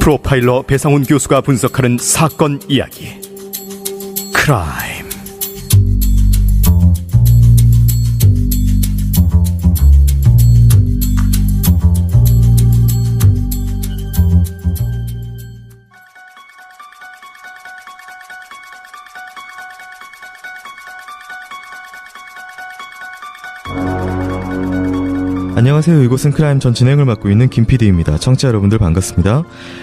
프로파일러 배상훈 교수가 분석하는 사건 이야기. 크라임. 안녕하세요. 이곳은 크라임 전 진행을 맡고 있는 김PD입니다. 청취자 여러분들 반갑습니다.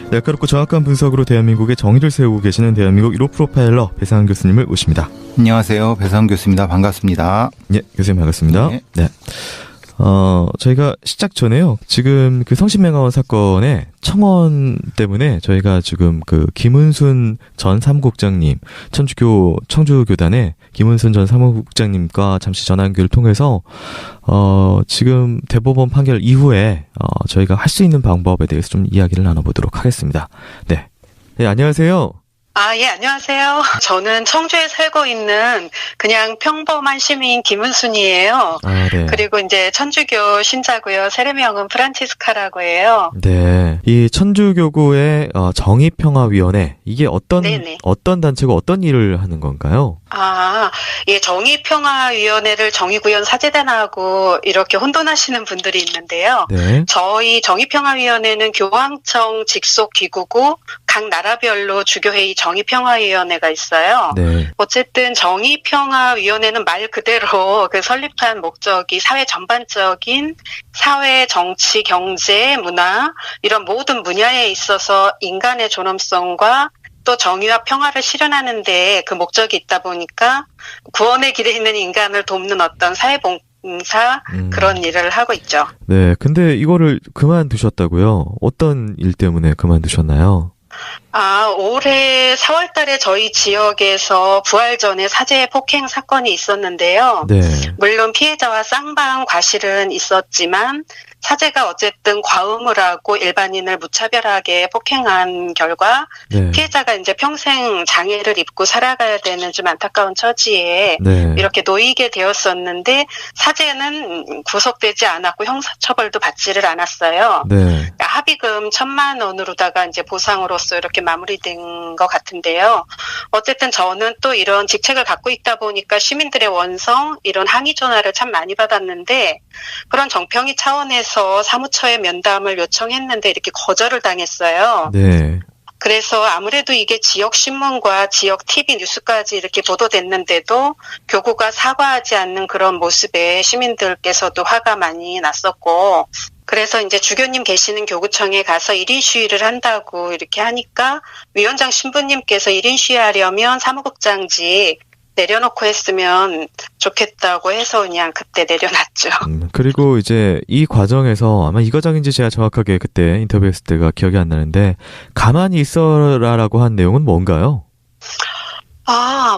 날카롭고 정확한 분석으로 대한민국의 정의를 세우고 계시는 대한민국 1호 프로파일러 배상훈 교수님을 모십니다. 안녕하세요. 배상훈 교수입니다. 반갑습니다. 예, 교수님 반갑습니다. 네. 저희가 시작 전에요. 지금 그 성신맹아원 사건의 청원 때문에 저희가 지금 그 김은순 전 사무국장님, 청주교단의 김은순 전 사무국장님과 잠시 전화 연결을 통해서 지금 대법원 판결 이후에 저희가 할 수 있는 방법에 대해서 좀 이야기를 나눠보도록 하겠습니다. 네. 네, 안녕하세요. 예, 안녕하세요. 저는 청주에 살고 있는 그냥 평범한 시민 김은순이에요. 네. 그리고 이제 천주교 신자고요. 세례명은 프란치스카라고 해요. 네. 이 천주교구의 정의평화위원회, 이게 어떤 단체고 어떤 일을 하는 건가요? 예, 정의평화위원회를 정의구현 사제단하고 이렇게 혼돈하시는 분들이 있는데요. 네. 저희 정의평화위원회는 교황청 직속 기구고 각 나라별로 주교회의 정의평화위원회가 있어요. 네. 어쨌든 정의평화위원회는 말 그대로 그 설립한 목적이 사회 전반적인 사회, 정치, 경제, 문화 이런 모든 분야에 있어서 인간의 존엄성과 또 정의와 평화를 실현하는 데 그 목적이 있다 보니까 구원의 길에 있는 인간을 돕는 어떤 사회봉사 그런 일을 하고 있죠. 네, 근데 이거를 그만두셨다고요? 어떤 일 때문에 그만두셨나요? 올해 4월 달에 저희 지역에서 부활 전에 사제 폭행 사건이 있었는데요. 네. 물론 피해자와 쌍방 과실은 있었지만 사제가 어쨌든 과음을 하고 일반인을 무차별하게 폭행한 결과 네. 피해자가 이제 평생 장애를 입고 살아가야 되는 좀 안타까운 처지에 네. 이렇게 놓이게 되었었는데 사제는 구속되지 않았고 형사처벌도 받지를 않았어요. 네. 그러니까 합의금 1,000만 원으로다가 이제 보상으로서 이렇게 마무리된 것 같은데요. 어쨌든 저는 또 이런 직책을 갖고 있다 보니까 시민들의 원성, 이런 항의 전화를 참 많이 받았는데 그런 정평의 차원에서 사무처에 면담을 요청했는데 이렇게 거절을 당했어요. 네. 그래서 아무래도 이게 지역 신문과 지역 TV 뉴스까지 이렇게 보도됐는데도 교구가 사과하지 않는 그런 모습에 시민들께서도 화가 많이 났었고 그래서 이제 주교님 계시는 교구청에 가서 1인 시위를 한다고 이렇게 하니까 위원장 신부님께서 1인 시위하려면 사무국장직 내려놓고 했으면 좋겠다고 해서 그냥 그때 내려놨죠. 그리고 이제 이 과정에서 아마 이 과정인지 제가 정확하게 그때 인터뷰했을 때가 기억이 안 나는데 가만히 있어라라고 한 내용은 뭔가요?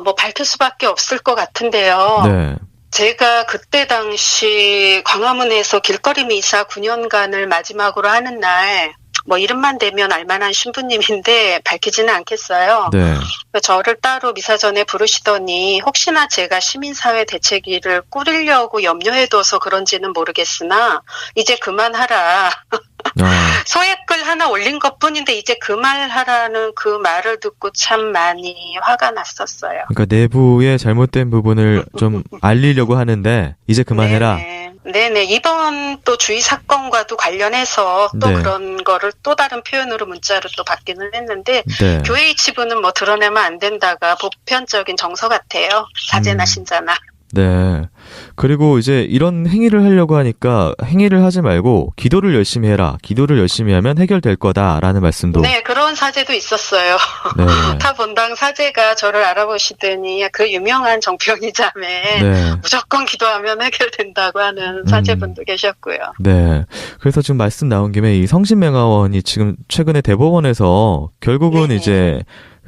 뭐 밝힐 수밖에 없을 것 같은데요. 네. 제가 그때 당시 광화문에서 길거리 미사 9년간을 마지막으로 하는 날 이름만 대면 알만한 신부님인데 밝히지는 않겠어요. 네. 저를 따로 미사 전에 부르시더니 혹시나 제가 시민사회 대책위를 꾸리려고 염려해둬서 그런지는 모르겠으나 이제 그만하라. 소액글 하나 올린 것뿐인데 이제 그만하라는 그 말을 듣고 참 많이 화가 났었어요. 그러니까 내부의 잘못된 부분을 좀 알리려고 하는데 이제 그만해라. 네네. 이번 또 주의 사건과도 관련해서 또 네. 그런 거를 또 다른 표현으로 문자로 또 받기는 했는데 네. 교회 이치부는 드러내면 안 된다가 보편적인 정서 같아요. 사제나 신자나. 네. 그리고 이제 이런 행위를 하려고 하니까 행위를 하지 말고 기도를 열심히 해라. 기도를 열심히 하면 해결될 거다라는 말씀도. 네, 그런 사제도 있었어요. 네. 타 본당 사제가 저를 알아보시더니 그 유명한 정평이 자매 네. 무조건 기도하면 해결된다고 하는 사제분도 계셨고요. 네. 그래서 지금 말씀 나온 김에 이 성신맹아원이 지금 최근에 대법원에서 결국은 이제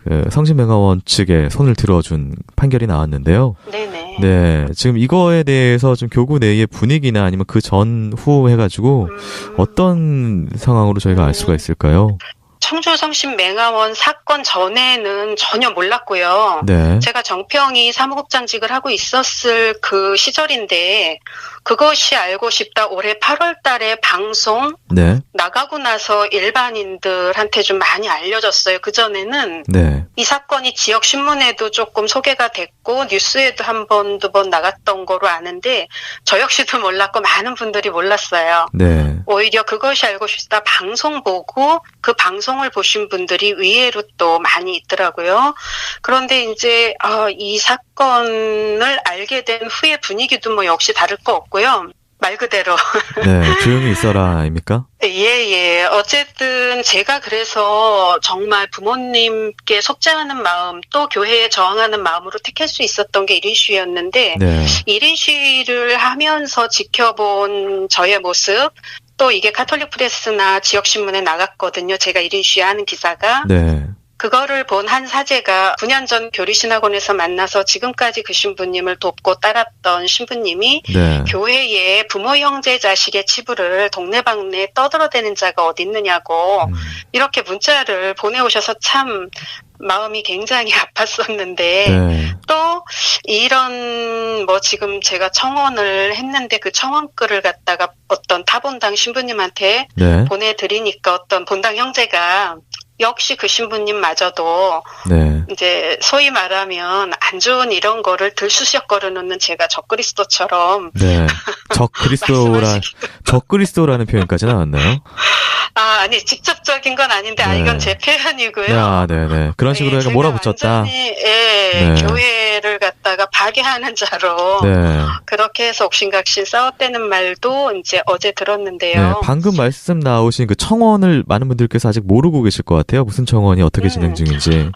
그 성신맹아원 측에 손을 들어준 판결이 나왔는데요. 네네. 네. 지금 이거에 대해서 좀 교구 내의 분위기나 아니면 그 전후 해가지고 어떤 상황으로 저희가 알 수가 있을까요? 청주 성심 맹아원 사건 전에는 전혀 몰랐고요. 네. 제가 정평이 사무국장직을 하고 있었을 그 시절인데 그것이 알고 싶다 올해 8월 달에 방송 네. 나가고 나서 일반인들한테 좀 많이 알려졌어요. 그전에는 네. 이 사건이 지역 신문에도 조금 소개가 됐고 뉴스에도 한 번, 두 번 나갔던 거로 아는데 저 역시도 몰랐고 많은 분들이 몰랐어요. 네. 오히려 그것이 알고 싶다 방송 보고 그 방송을 보신 분들이 의외로 또 많이 있더라고요. 그런데 이제 이 사건을 알게 된 후에 분위기도 뭐 역시 다를 거 없고요. 말 그대로. 네. 조용히 있어라, 아닙니까? 예. 어쨌든 제가 그래서 정말 부모님께 속죄하는 마음 또 교회에 저항하는 마음으로 택할 수 있었던 게 1인 시위였는데 네. 1인 시위를 하면서 지켜본 저의 모습 또 이게 카톨릭 프레스나 지역신문에 나갔거든요. 제가 1인 시위하는 기사가. 네. 그거를 본 한 사제가 9년 전 교리신학원에서 만나서 지금까지 그 신부님을 돕고 따랐던 신부님이 네. 교회에 부모 형제 자식의 치부를 동네방네 떠들어대는 자가 어디 있느냐고 이렇게 문자를 보내오셔서 참 마음이 굉장히 아팠었는데 네. 또 이런 뭐 지금 제가 청원을 했는데 그 청원글을 갖다가 어떤 타본당 신부님한테 네. 보내드리니까 어떤 본당 형제가 역시 그 신부님마저도 네. 이제 소위 말하면 안 좋은 이런 거를 들쑤셔거려 놓는 제가 적그리스도처럼 네. 적그리스도라는 표현까지 나왔나요? 아니 직접적인 건 아닌데 네. 이건 제 표현이고요. 야, 네네. 그런 식으로 해서 제가 몰아붙였다. 완전히, 네. 교회를 갖다가 파괴하는 자로 네. 그렇게 해서 옥신각신 싸웠다는 말도 이제 어제 들었는데요. 네. 방금 말씀 나오신 그 청원을 많은 분들께서 아직 모르고 계실 것 같아요. 무슨 청원이 어떻게 진행 중인지.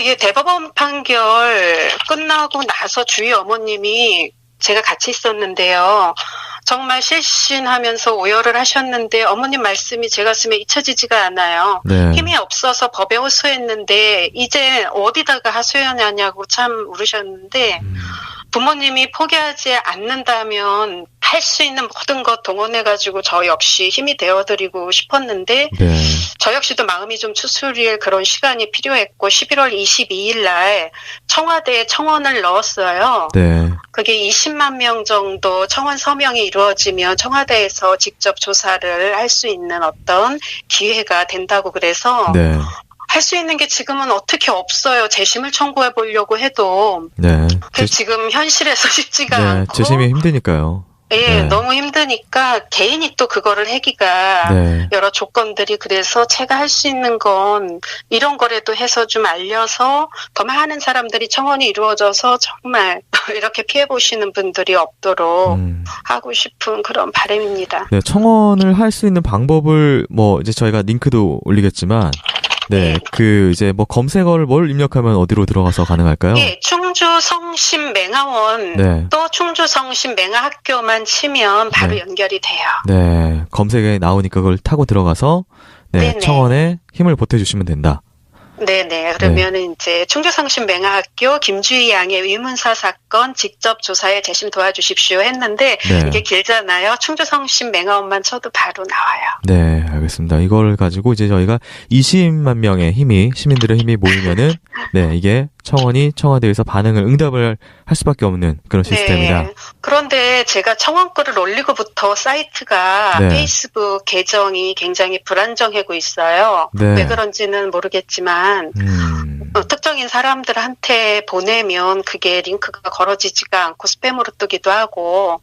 예, 대법원 판결 끝나고 나서 주위 어머님이 제가 같이 있었는데요. 정말 실신하면서 오열을 하셨는데 어머님 말씀이 제 가슴에 잊혀지지가 않아요. 네. 힘이 없어서 법에 호소했는데 이제 어디다가 하소연하냐고 참 울으셨는데 부모님이 포기하지 않는다면 할 수 있는 모든 것 동원해가지고 저 역시 힘이 되어드리고 싶었는데 네. 저 역시도 마음이 좀 추스릴 그런 시간이 필요했고 11월 22일 날 청와대에 청원을 넣었어요. 네. 그게 20만 명 정도 청원 서명이 이루어지면 청와대에서 직접 조사를 할 수 있는 어떤 기회가 된다고 그래서 네. 할 수 있는 게 지금은 어떻게 없어요. 재심을 청구해 보려고 해도 네. 지금 현실에서 쉽지가 네. 않고 재심이 힘드니까요. 예, 네. 너무 힘드니까 개인이 또 그거를 하기가 네. 여러 조건들이 그래서 제가 할 수 있는 건 이런 거라도 해서 좀 알려서 더 많은 사람들이 청원이 이루어져서 정말 이렇게 피해 보시는 분들이 없도록 하고 싶은 그런 바람입니다. 네, 청원을 할 수 있는 방법을 이제 저희가 링크도 올리겠지만 네, 이제 검색어를 뭘 입력하면 어디로 들어가서 가능할까요? 예, 충주 성심 맹아원 네. 또 충주 성심 맹아학교만 치면 바로 네. 연결이 돼요. 네, 검색에 나오니까 그걸 타고 들어가서 네네. 청원에 힘을 보태주시면 된다. 네네. 그러면은 이제 충주성심 맹아학교 김주희 양의 의문사 사건 직접 조사에 재심 도와주십시오 했는데 네. 이게 길잖아요. 충주성심 맹아원만 쳐도 바로 나와요. 네, 알겠습니다. 이걸 가지고 이제 저희가 20만 명의 시민들의 힘이 모이면은 네, 이게 청원이 청와대에서 응답을 할 수밖에 없는 그런 시스템이다. 네. 그런데 제가 청원글을 올리고부터 사이트가 네. 페이스북 계정이 굉장히 불안정하고 있어요. 네. 왜 그런지는 모르겠지만 특정인 사람들한테 보내면 그게 링크가 걸어지지가 않고 스팸으로 뜨기도 하고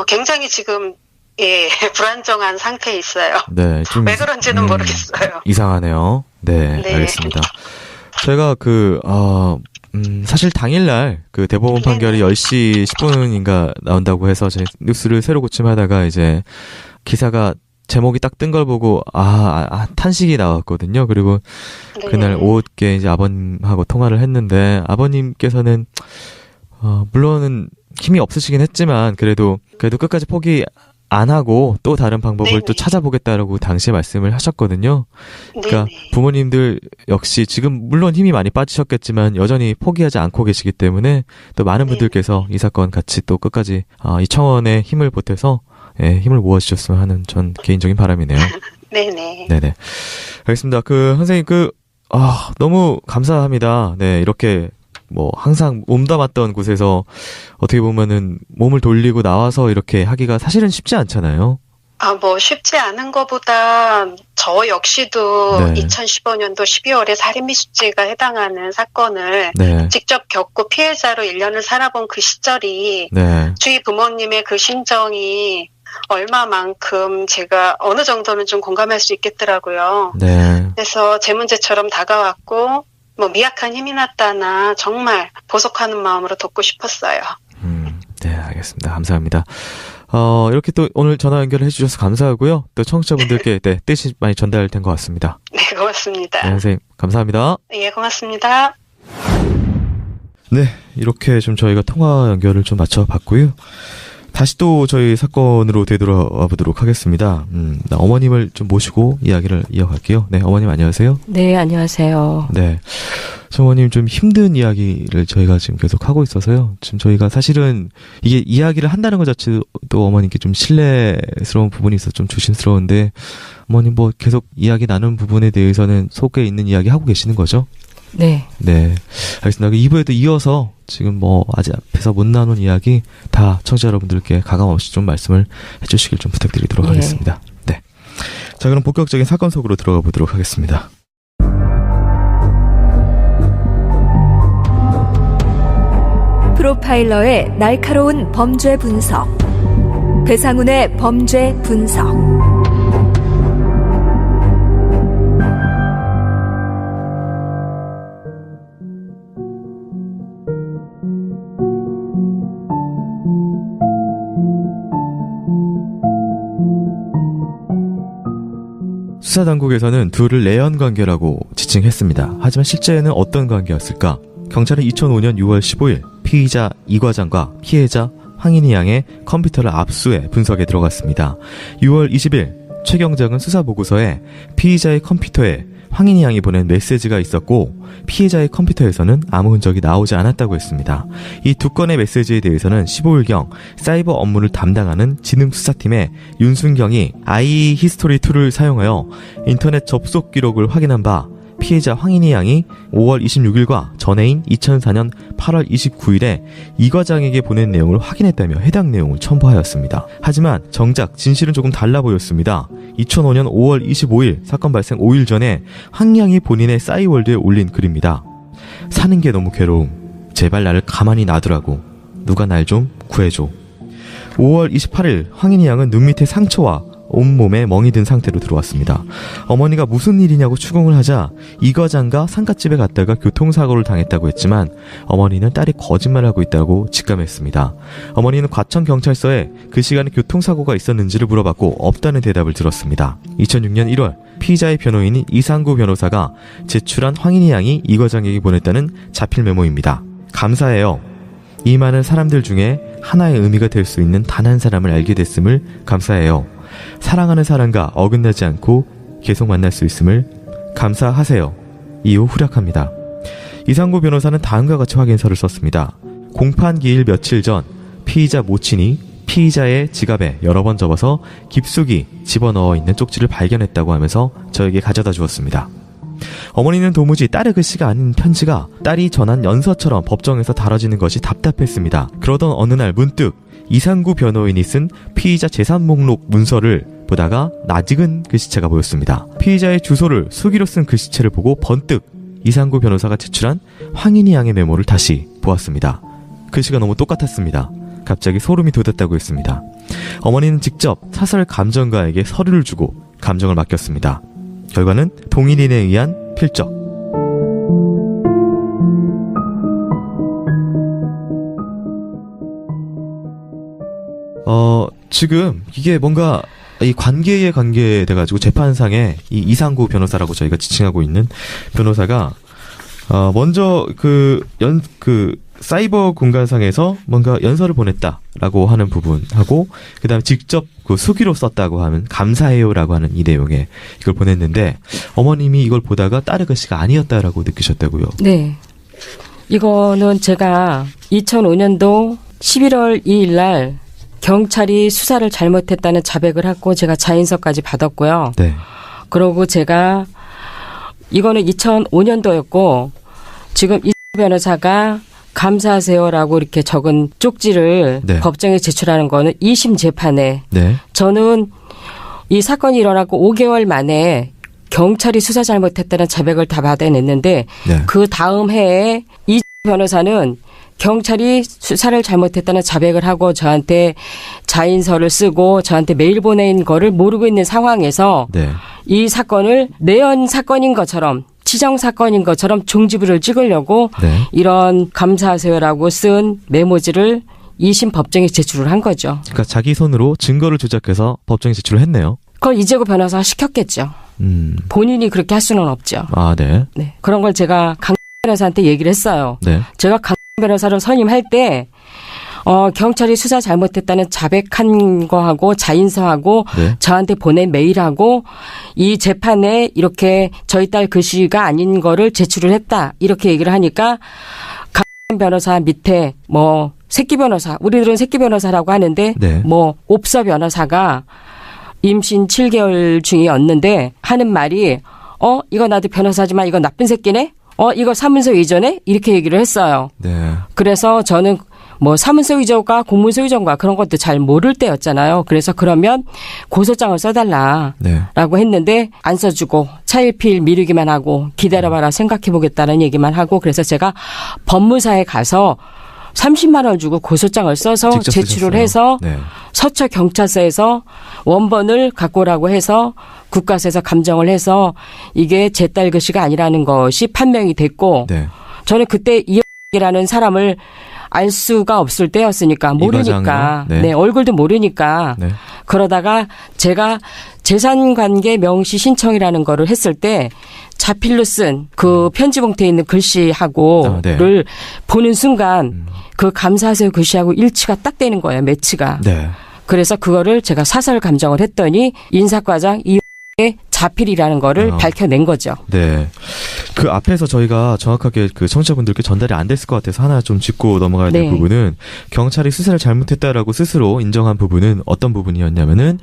굉장히 지금 불안정한 상태에 있어요. 네, 좀 왜 그런지는 모르겠어요. 이상하네요. 네, 네. 알겠습니다. 제가 사실 당일날 대법원 판결이 10시 10분인가 나온다고 해서 제 뉴스를 새로 고침하다가 이제 기사가 제목이 딱 뜬 걸 보고 탄식이 나왔거든요. 그리고 네. 그날 오후께 이제 아버님하고 통화를 했는데 아버님께서는 물론은 힘이 없으시긴 했지만 그래도 끝까지 포기 안 하고 또 다른 방법을 네네. 또 찾아보겠다라고 당시에 말씀을 하셨거든요. 그러니까 네네. 부모님들 역시 지금 물론 힘이 많이 빠지셨겠지만 여전히 포기하지 않고 계시기 때문에 또 많은 분들께서 이 사건 같이 또 끝까지 이 청원에 힘을 보태서 힘을 모아주셨으면 하는 전 개인적인 바람이네요. 네네. 네네. 알겠습니다. 선생님, 너무 감사합니다. 네, 이렇게, 항상 몸담았던 곳에서 어떻게 보면은 몸을 돌리고 나와서 이렇게 하기가 사실은 쉽지 않잖아요. 쉽지 않은 것보다 저 역시도 네. 2015년도 12월에 살인미수죄가 해당하는 사건을 네. 직접 겪고 피해자로 1년을 살아본 그 시절이 네. 주위 부모님의 그 심정이 얼마만큼 제가 어느 정도는 좀 공감할 수 있겠더라고요. 네. 그래서 제 문제처럼 다가왔고 미약한 힘이 났다나 정말 보석하는 마음으로 돕고 싶었어요. 네, 알겠습니다. 감사합니다. 이렇게 또 오늘 전화 연결을 해주셔서 감사하고요. 또 청취자분들께 네, 뜻이 많이 전달된 것 같습니다. 네, 고맙습니다. 네, 선생님, 감사합니다. 예, 고맙습니다. 네, 이렇게 좀 저희가 통화 연결을 좀 맞춰봤고요. 다시 또 저희 사건으로 되돌아와 보도록 하겠습니다. 어머님을 좀 모시고 이야기를 이어갈게요. 네, 어머님 안녕하세요. 네, 안녕하세요. 네. 어머님 좀 힘든 이야기를 저희가 지금 계속 하고 있어서요. 지금 저희가 사실은 이게 이야기를 한다는 것 자체도 어머님께 좀 신뢰스러운 부분이 있어서 좀 조심스러운데 어머님 계속 이야기 나눈 부분에 대해서는 속에 있는 이야기 하고 계시는 거죠? 네. 네. 알겠습니다. 2부에도 이어서 지금 아직 앞에서 못 나눈 이야기 다 청취자 여러분들께 가감없이 좀 말씀을 해주시길 좀 부탁드리도록 하겠습니다. 네. 자, 그럼 본격적인 사건 속으로 들어가 보도록 하겠습니다. 프로파일러의 날카로운 범죄 분석. 배상훈의 범죄 분석. 수사당국에서는 둘을 내연 관계라고 지칭했습니다. 하지만 실제는 어떤 관계였을까? 경찰은 2005년 6월 15일 피의자 이 과장과 피해자 황인희 양의 컴퓨터를 압수해 분석에 들어갔습니다. 6월 20일 최 경장은 수사보고서에 피의자의 컴퓨터에 황인희 양이 보낸 메시지가 있었고 피해자의 컴퓨터에서는 아무 흔적이 나오지 않았다고 했습니다. 이 두 건의 메시지에 대해서는 15일경 사이버 업무를 담당하는 지능수사팀의 윤순경이 iHistory2를 사용하여 인터넷 접속 기록을 확인한 바 피해자 황인희 양이 5월 26일과 전해인 2004년 8월 29일에 이 과장에게 보낸 내용을 확인했다며 해당 내용을 첨부하였습니다. 하지만 정작 진실은 조금 달라 보였습니다. 2005년 5월 25일 사건 발생 5일 전에 황 양이 본인의 싸이월드에 올린 글입니다. 사는 게 너무 괴로움. 제발 나를 가만히 놔두라고. 누가 날 좀 구해줘. 5월 28일 황인희 양은 눈 밑에 상처와 온몸에 멍이 든 상태로 들어왔습니다. 어머니가 무슨 일이냐고 추궁을 하자 이 과장과 상갓집에 갔다가 교통사고를 당했다고 했지만 어머니는 딸이 거짓말하고 있다고 직감했습니다. 어머니는 과천경찰서에 그 시간에 교통사고가 있었는지를 물어봤고 없다는 대답을 들었습니다. 2006년 1월 피의자의 변호인인 이상구 변호사가 제출한 황인희 양이 이 과장에게 보냈다는 자필 메모입니다. 감사해요. 이 많은 사람들 중에 하나의 의미가 될 수 있는 단 한 사람을 알게 됐음을 감사해요. 사랑하는 사람과 어긋나지 않고 계속 만날 수 있음을 감사하세요. 이후 후략합니다. 이상구 변호사는 다음과 같이 확인서를 썼습니다. 공판 기일 며칠 전 피의자 모친이 피의자의 지갑에 여러 번 접어서 깊숙이 집어넣어 있는 쪽지를 발견했다고 하면서 저에게 가져다 주었습니다. 어머니는 도무지 딸의 글씨가 아닌 편지가 딸이 전한 연서처럼 법정에서 다뤄지는 것이 답답했습니다. 그러던 어느 날 문득 이상구 변호인이 쓴 피의자 재산 목록 문서를 보다가 낯익은 글씨체가 보였습니다. 피의자의 주소를 수기로 쓴 글씨체를 보고 번뜩 이상구 변호사가 제출한 황인희 양의 메모를 다시 보았습니다. 글씨가 너무 똑같았습니다. 갑자기 소름이 돋았다고 했습니다. 어머니는 직접 사설 감정가에게 서류를 주고 감정을 맡겼습니다. 결과는 동일인에 의한 필적. 지금 이게 뭔가 이 관계에 관계돼가지고 재판상에 이 이상구 변호사라고 저희가 지칭하고 있는 변호사가 먼저 사이버 공간상에서 뭔가 연서를 보냈다라고 하는 부분하고 그다음에 직접 그 수기로 썼다고 하면 감사해요라고 하는 이 내용에 이걸 보냈는데 어머님이 이걸 보다가 딸의 글씨가 아니었다라고 느끼셨다고요. 네. 이거는 제가 2005년도 11월 2일 날 경찰이 수사를 잘못했다는 자백을 하고 제가 자인서까지 받았고요. 네. 그러고 제가 이거는 2005년도였고 지금 이 변호사가 감사하세요라고 이렇게 적은 쪽지를 네. 법정에 제출하는 거는 2심 재판에 네. 저는 이 사건이 일어나고 5개월 만에 경찰이 수사 잘못했다는 자백을 다 받아냈는데 네. 그 다음 해에 이 변호사는 경찰이 수사를 잘못했다는 자백을 하고 저한테 자인서를 쓰고 저한테 메일 보낸 거를 모르고 있는 상황에서 네. 이 사건을 내연 사건인 것처럼 치정 사건인 것처럼 종지부를 찍으려고 네. 이런 감사하세요라고 쓴 메모지를 2심 법정에 제출을 한 거죠. 그러니까 자기 손으로 증거를 조작해서 법정에 제출을 했네요. 그걸 이재구 변호사가 시켰겠죠. 본인이 그렇게 할 수는 없죠. 아, 네. 네. 그런 걸 제가 강 변호사한테 얘기를 했어요. 네. 제가 강 변호사를 선임할 때 경찰이 수사 잘못했다는 자백한 거하고 자인서하고 네. 저한테 보낸 메일하고 이 재판에 이렇게 저희 딸 글씨가 아닌 거를 제출을 했다. 이렇게 얘기를 하니까 강 변호사 밑에 뭐 새끼 변호사, 우리들은 새끼 변호사라고 하는데 네. 뭐 옵서 변호사가 임신 7개월 중이었는데 하는 말이 이거 나도 변호사지만 이거 나쁜 새끼네? 이거 사문서 위조네? 이렇게 얘기를 했어요. 네. 그래서 저는 뭐 사문서 위조가 공문서 위조인가 그런 것도 잘 모를 때였잖아요. 그래서 그러면 고소장을 써달라라고 네. 했는데 안 써주고 차일피일 미루기만 하고 기다려봐라 생각해보겠다는 얘기만 하고 그래서 제가 법무사에 가서 30만 원 주고 고소장을 써서 직접 제출을 쓰셨어요. 해서 네. 서초 경찰서에서 원본을 갖고 오라고 해서 국가서에서 감정을 해서 이게 제 딸 글씨가 아니라는 것이 판명이 됐고 네. 저는 그때 이라는 사람을 알 수가 없을 때였으니까 모르니까 과장으로? 네. 네, 얼굴도 모르니까 네. 그러다가 제가 재산관계 명시 신청이라는 거를 했을 때 자필로 쓴 그 편지 봉투에 있는 글씨하고를 네. 보는 순간 그 감사하세요 글씨하고 일치가 딱 되는 거예요. 매치가. 네. 그래서 그거를 제가 사설 감정을 했더니 인사과장 이의 자필이라는 거를 밝혀낸 거죠. 네. 그 앞에서 저희가 정확하게 그 청취자분들께 전달이 안 됐을 것 같아서 하나 좀 짚고 넘어가야 될 네. 부분은 경찰이 수사를 잘못했다라고 스스로 인정한 부분은 어떤 부분이었냐면은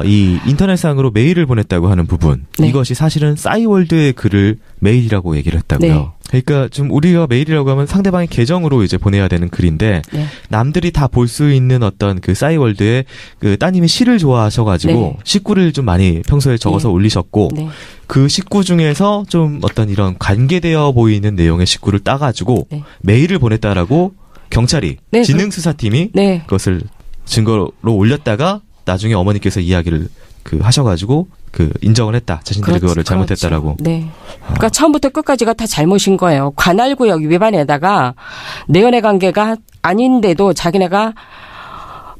이 인터넷상으로 메일을 보냈다고 하는 부분. 네. 이것이 사실은 싸이월드의 글을 메일이라고 얘기를 했다고요. 네. 그러니까 좀 우리가 메일이라고 하면 상대방의 계정으로 이제 보내야 되는 글인데 네. 남들이 다 볼 수 있는 어떤 그 싸이월드에 그 따님이 시를 좋아하셔가지고 네. 식구를 좀 많이 평소에 적어서 네. 올리셨고 네. 그 식구 중에서 좀 어떤 이런 관계되어 보이는 내용의 식구를 따가지고 네. 메일을 보냈다라고 경찰이 네, 지능수사팀이 네. 그것을 증거로 올렸다가 나중에 어머니께서 이야기를 하셔가지고 인정을 했다. 자신들이 그거를 잘못했다라고. 네. 그러니까 처음부터 끝까지가 다 잘못인 거예요. 관할구역 위반에다가 내연의 관계가 아닌데도 자기네가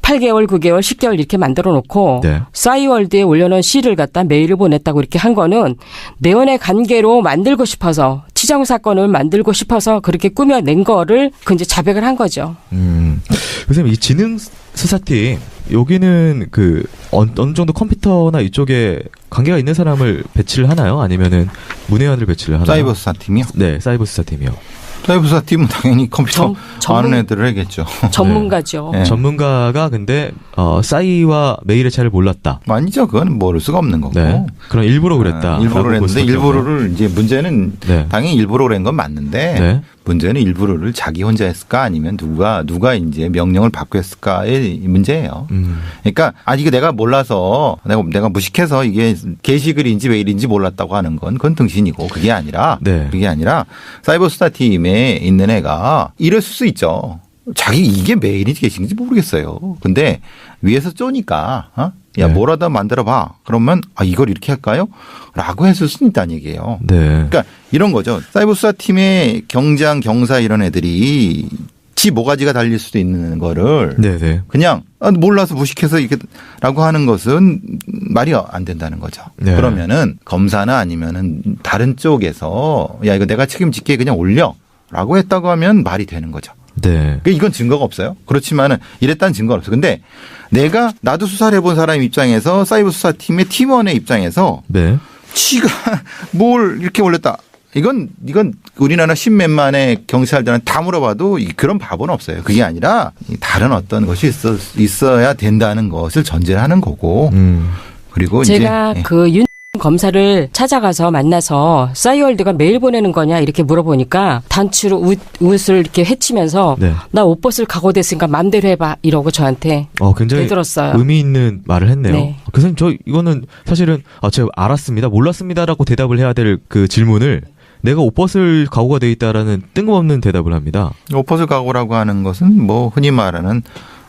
8개월, 9개월, 10개월 이렇게 만들어 놓고 네. 싸이월드에 올려놓은 시를 갖다 메일을 보냈다고 이렇게 한 거는 내연의 관계로 만들고 싶어서 치정 사건을 만들고 싶어서 그렇게 꾸며낸 거를 그 이제 자백을 한 거죠. 선생님 이 지능 수사팀 여기는 어느 정도 컴퓨터나 이쪽에 관계가 있는 사람을 배치를 하나요? 아니면은 문외한을 배치를 하나요? 사이버 수사팀이요? 네, 사이버 수사팀이요. 사이버 수사팀은 당연히 컴퓨터 아는 애들을 해야겠죠. 전문가죠. 네. 전문가가 근데 싸이와 메일의 차이를 몰랐다. 아니죠. 그건 모를 수가 없는 거고. 네. 그럼 일부러 그랬다. 일부러 했는데 일부러를 이제 문제는 네. 당연히 일부러 그런 건 맞는데 네. 문제는 일부러를 자기 혼자 했을까 아니면 누가 이제 명령을 받고 했을까의 문제예요. 그러니까 이게 내가 몰라서 내가 무식해서 이게 게시글인지 메일인지 몰랐다고 하는 건 그건 등신이고 그게 아니라 사이버 수사팀에 있는 애가 이랬을 수 있죠. 자기 이게 메일인지 게시글인지 모르겠어요. 근데 위에서 쪼니까 야, 네. 뭐라도 만들어 봐. 그러면 이걸 이렇게 할까요? 라고 했을 수는 있다는 얘기예요. 네. 그러니까 이런 거죠. 사이버 수사팀의 경장, 경사 이런 애들이 지 모가지가 달릴 수도 있는 거를 네네. 그냥 몰라서 무식해서 이렇게라고 하는 것은 말이 안 된다는 거죠. 네. 그러면은 검사나 아니면은 다른 쪽에서 야 이거 내가 책임질게 그냥 올려라고 했다고 하면 말이 되는 거죠. 네. 이건 증거가 없어요. 그렇지만은 이랬다는 증거는 없어요. 근데 나도 수사를 해본 사람 입장에서 사이버 수사팀의 팀원의 입장에서 네. 지가 뭘 이렇게 올렸다. 이건 우리나라 십몇만의 경찰들한테 다 물어봐도 그런 바보는 없어요. 그게 아니라 다른 어떤 것이 있어야 된다는 것을 전제하는 거고. 그리고 제가 이제 윤 검사를 찾아가서 만나서 싸이월드가 메일 보내는 거냐 이렇게 물어보니까 단추로 웃을 이렇게 헤치면서 네. 나 옷 벗을 각오됐으니까 맘대로 해봐 이러고 저한테 굉장히 되들었어요. 의미 있는 말을 했네요. 네. 교수님 저 이거는 사실은 제가 알았습니다, 몰랐습니다라고 대답을 해야 될 그 질문을 내가 옷 벗을 각오가 돼 있다라는 뜬금없는 대답을 합니다. 옷 벗을 각오라고 하는 것은 뭐 흔히 말하는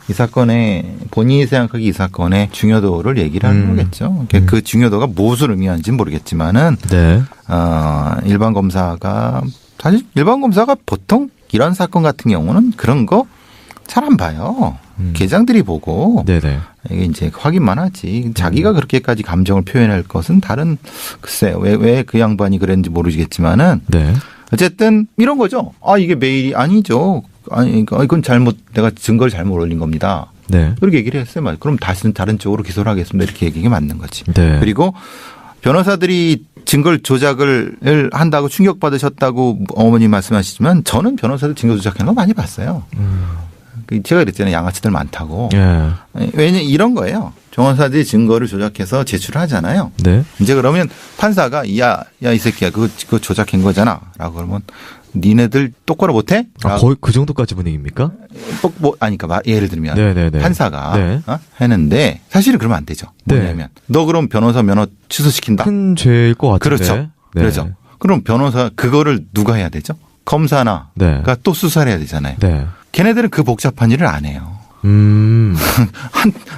이 사건의 본인이 생각하기 이 사건의 중요도를 얘기를 하는 거겠죠. 그 중요도가 무엇을 의미하는지는 모르겠지만은 네. 일반 검사가 사실 일반 검사가 보통 이런 사건 같은 경우는 그런 거 잘 안 봐요. 계장들이 보고 네네. 이게 이제 확인만 하지. 자기가 그렇게까지 감정을 표현할 것은 다른 글쎄요. 왜 그 양반이 그랬는지 모르겠지만은 네. 어쨌든 이런 거죠. 이게 메일이 아니죠. 아니 이건 잘못 내가 증거를 잘못 올린 겁니다. 네. 그렇게 얘기를 했어요. 그럼 다시는 다른 쪽으로 기소를 하겠습니다. 이렇게 얘기가 맞는 거지. 네. 그리고 변호사들이 증거를 조작을 한다고 충격받으셨다고 어머니 말씀하시지만 저는 변호사들 증거 조작하는 거 많이 봤어요. 제가 그랬잖아요. 양아치들 많다고. 예. 왜냐면 이런 거예요. 변호사들이 증거를 조작해서 제출을 하잖아요. 네. 이제 그러면 판사가 야 이 새끼야 그거 조작한 거잖아 라고 그러면 니네들 똑바로 못해? 거의 그 정도까지 분위기입니까? 그러니까 예를 들면 네네네. 판사가 네. 했는데 사실은 그러면 안 되죠. 네. 뭐냐면 너 그럼 변호사 면허 취소시킨다. 큰 죄일 것 같은데. 그렇죠. 네. 그렇죠. 그럼 변호사 그거를 누가 해야 되죠? 검사나 네. 그러니까 또 수사를 해야 되잖아요. 네. 걔네들은 그 복잡한 일을 안 해요.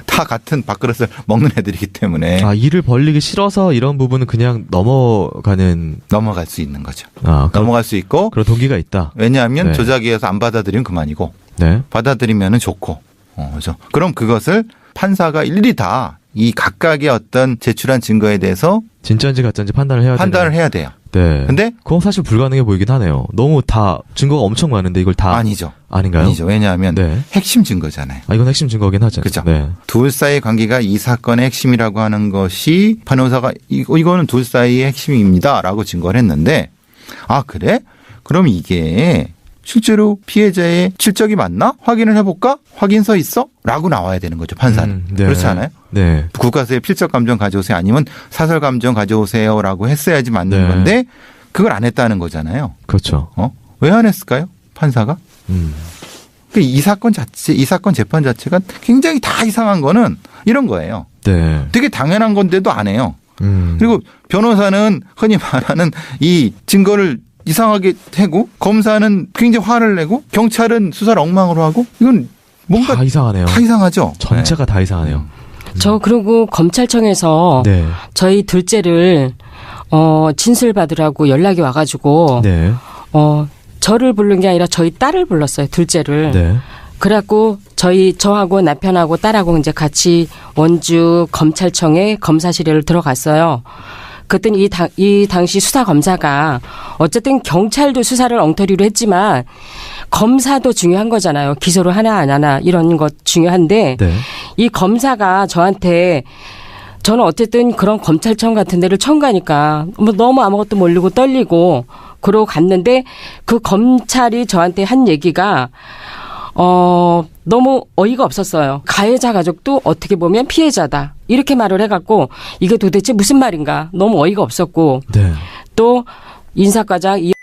다 같은 밥그릇을 먹는 애들이기 때문에 일을 벌리기 싫어서 이런 부분은 그냥 넘어갈 수 있는 거죠. 넘어갈 수 있고 그런 동기가 있다. 왜냐하면 네. 조작위에서 안 받아들이면 그만이고 네. 받아들이면은 좋고 그렇죠. 그럼 그것을 판사가 일일이 다 이 각각의 어떤 제출한 증거에 대해서 진짜인지 가짜인지 판단을 해야 돼요. 네. 근데 그건 사실 불가능해 보이긴 하네요. 너무 다 증거가 엄청 많은데 이걸 다 아니죠. 아닌가요? 아니죠. 왜냐하면 네. 핵심 증거잖아요. 이건 핵심 증거긴 하죠. 그렇죠. 네. 둘 사이의 관계가 이 사건의 핵심이라고 하는 것이 변호사가 이거는 둘 사이의 핵심입니다라고 증거를 했는데 그래? 그럼 이게 실제로 피해자의 실적이 맞나? 확인을 해볼까? 확인서 있어? 라고 나와야 되는 거죠, 판사는. 네. 그렇지 않아요? 네. 국가서의 필적 감정 가져오세요. 아니면 사설 감정 가져오세요. 라고 했어야지 맞는 네. 건데 그걸 안 했다는 거잖아요. 그렇죠. 왜 안 했을까요? 판사가? 이 사건 재판 자체가 굉장히 다 이상한 거는 이런 거예요. 네. 되게 당연한 건데도 안 해요. 그리고 변호사는 흔히 말하는 이 증거를 이상하게 하고 검사는 굉장히 화를 내고 경찰은 수사를 엉망으로 하고 이건 뭔가 다 이상하네요. 다 이상하죠. 전체가 다 이상하네요. 저 그리고 검찰청에서 네. 저희 둘째를 진술 받으라고 연락이 와가지고 네. 저를 부른 게 아니라 저희 딸을 불렀어요. 둘째를. 네. 그래갖고 저하고 남편하고 딸하고 이제 같이 원주 검찰청에 검사실에 들어갔어요. 그랬더니 이 당시 수사 검사가 어쨌든 경찰도 수사를 엉터리로 했지만 검사도 중요한 거잖아요. 기소를 하나 안 하나 이런 것 중요한데 네. 이 검사가 저한테 저는 어쨌든 그런 검찰청 같은 데를 처음 가니까 뭐 너무 아무것도 모르고 떨리고 그러고 갔는데 그 검찰이 저한테 한 얘기가 너무 어이가 없었어요. 가해자 가족도 어떻게 보면 피해자다. 이렇게 말을 해갖고 이게 도대체 무슨 말인가. 너무 어이가 없었고. 네. 또 인사과장 이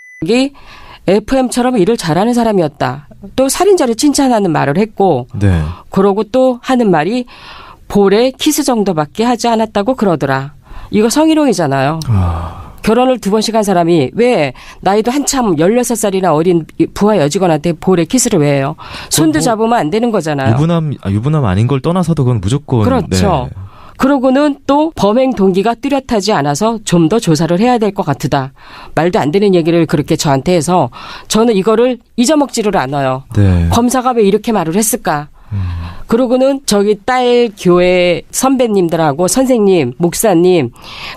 FM처럼 일을 잘하는 사람이었다. 또 살인자를 칭찬하는 말을 했고. 네. 그러고 또 하는 말이 볼에 키스 정도밖에 하지 않았다고 그러더라. 이거 성희롱이잖아요. 결혼을 2번씩 한 사람이 왜 나이도 한참 16살이나 어린 부하 여직원한테 볼에 키스를 왜 해요? 손도 잡으면 안 되는 거잖아요. 유부남 아닌 걸 떠나서도 그건 무조건. 그렇죠. 네. 그러고는 또 범행 동기가 뚜렷하지 않아서 좀 더 조사를 해야 될 것 같으다. 말도 안 되는 얘기를 그렇게 저한테 해서 저는 이거를 잊어먹지를 않아요. 네. 검사가 왜 이렇게 말을 했을까? 그러고는 저기 딸 교회 선배님들하고 선생님, 목사님,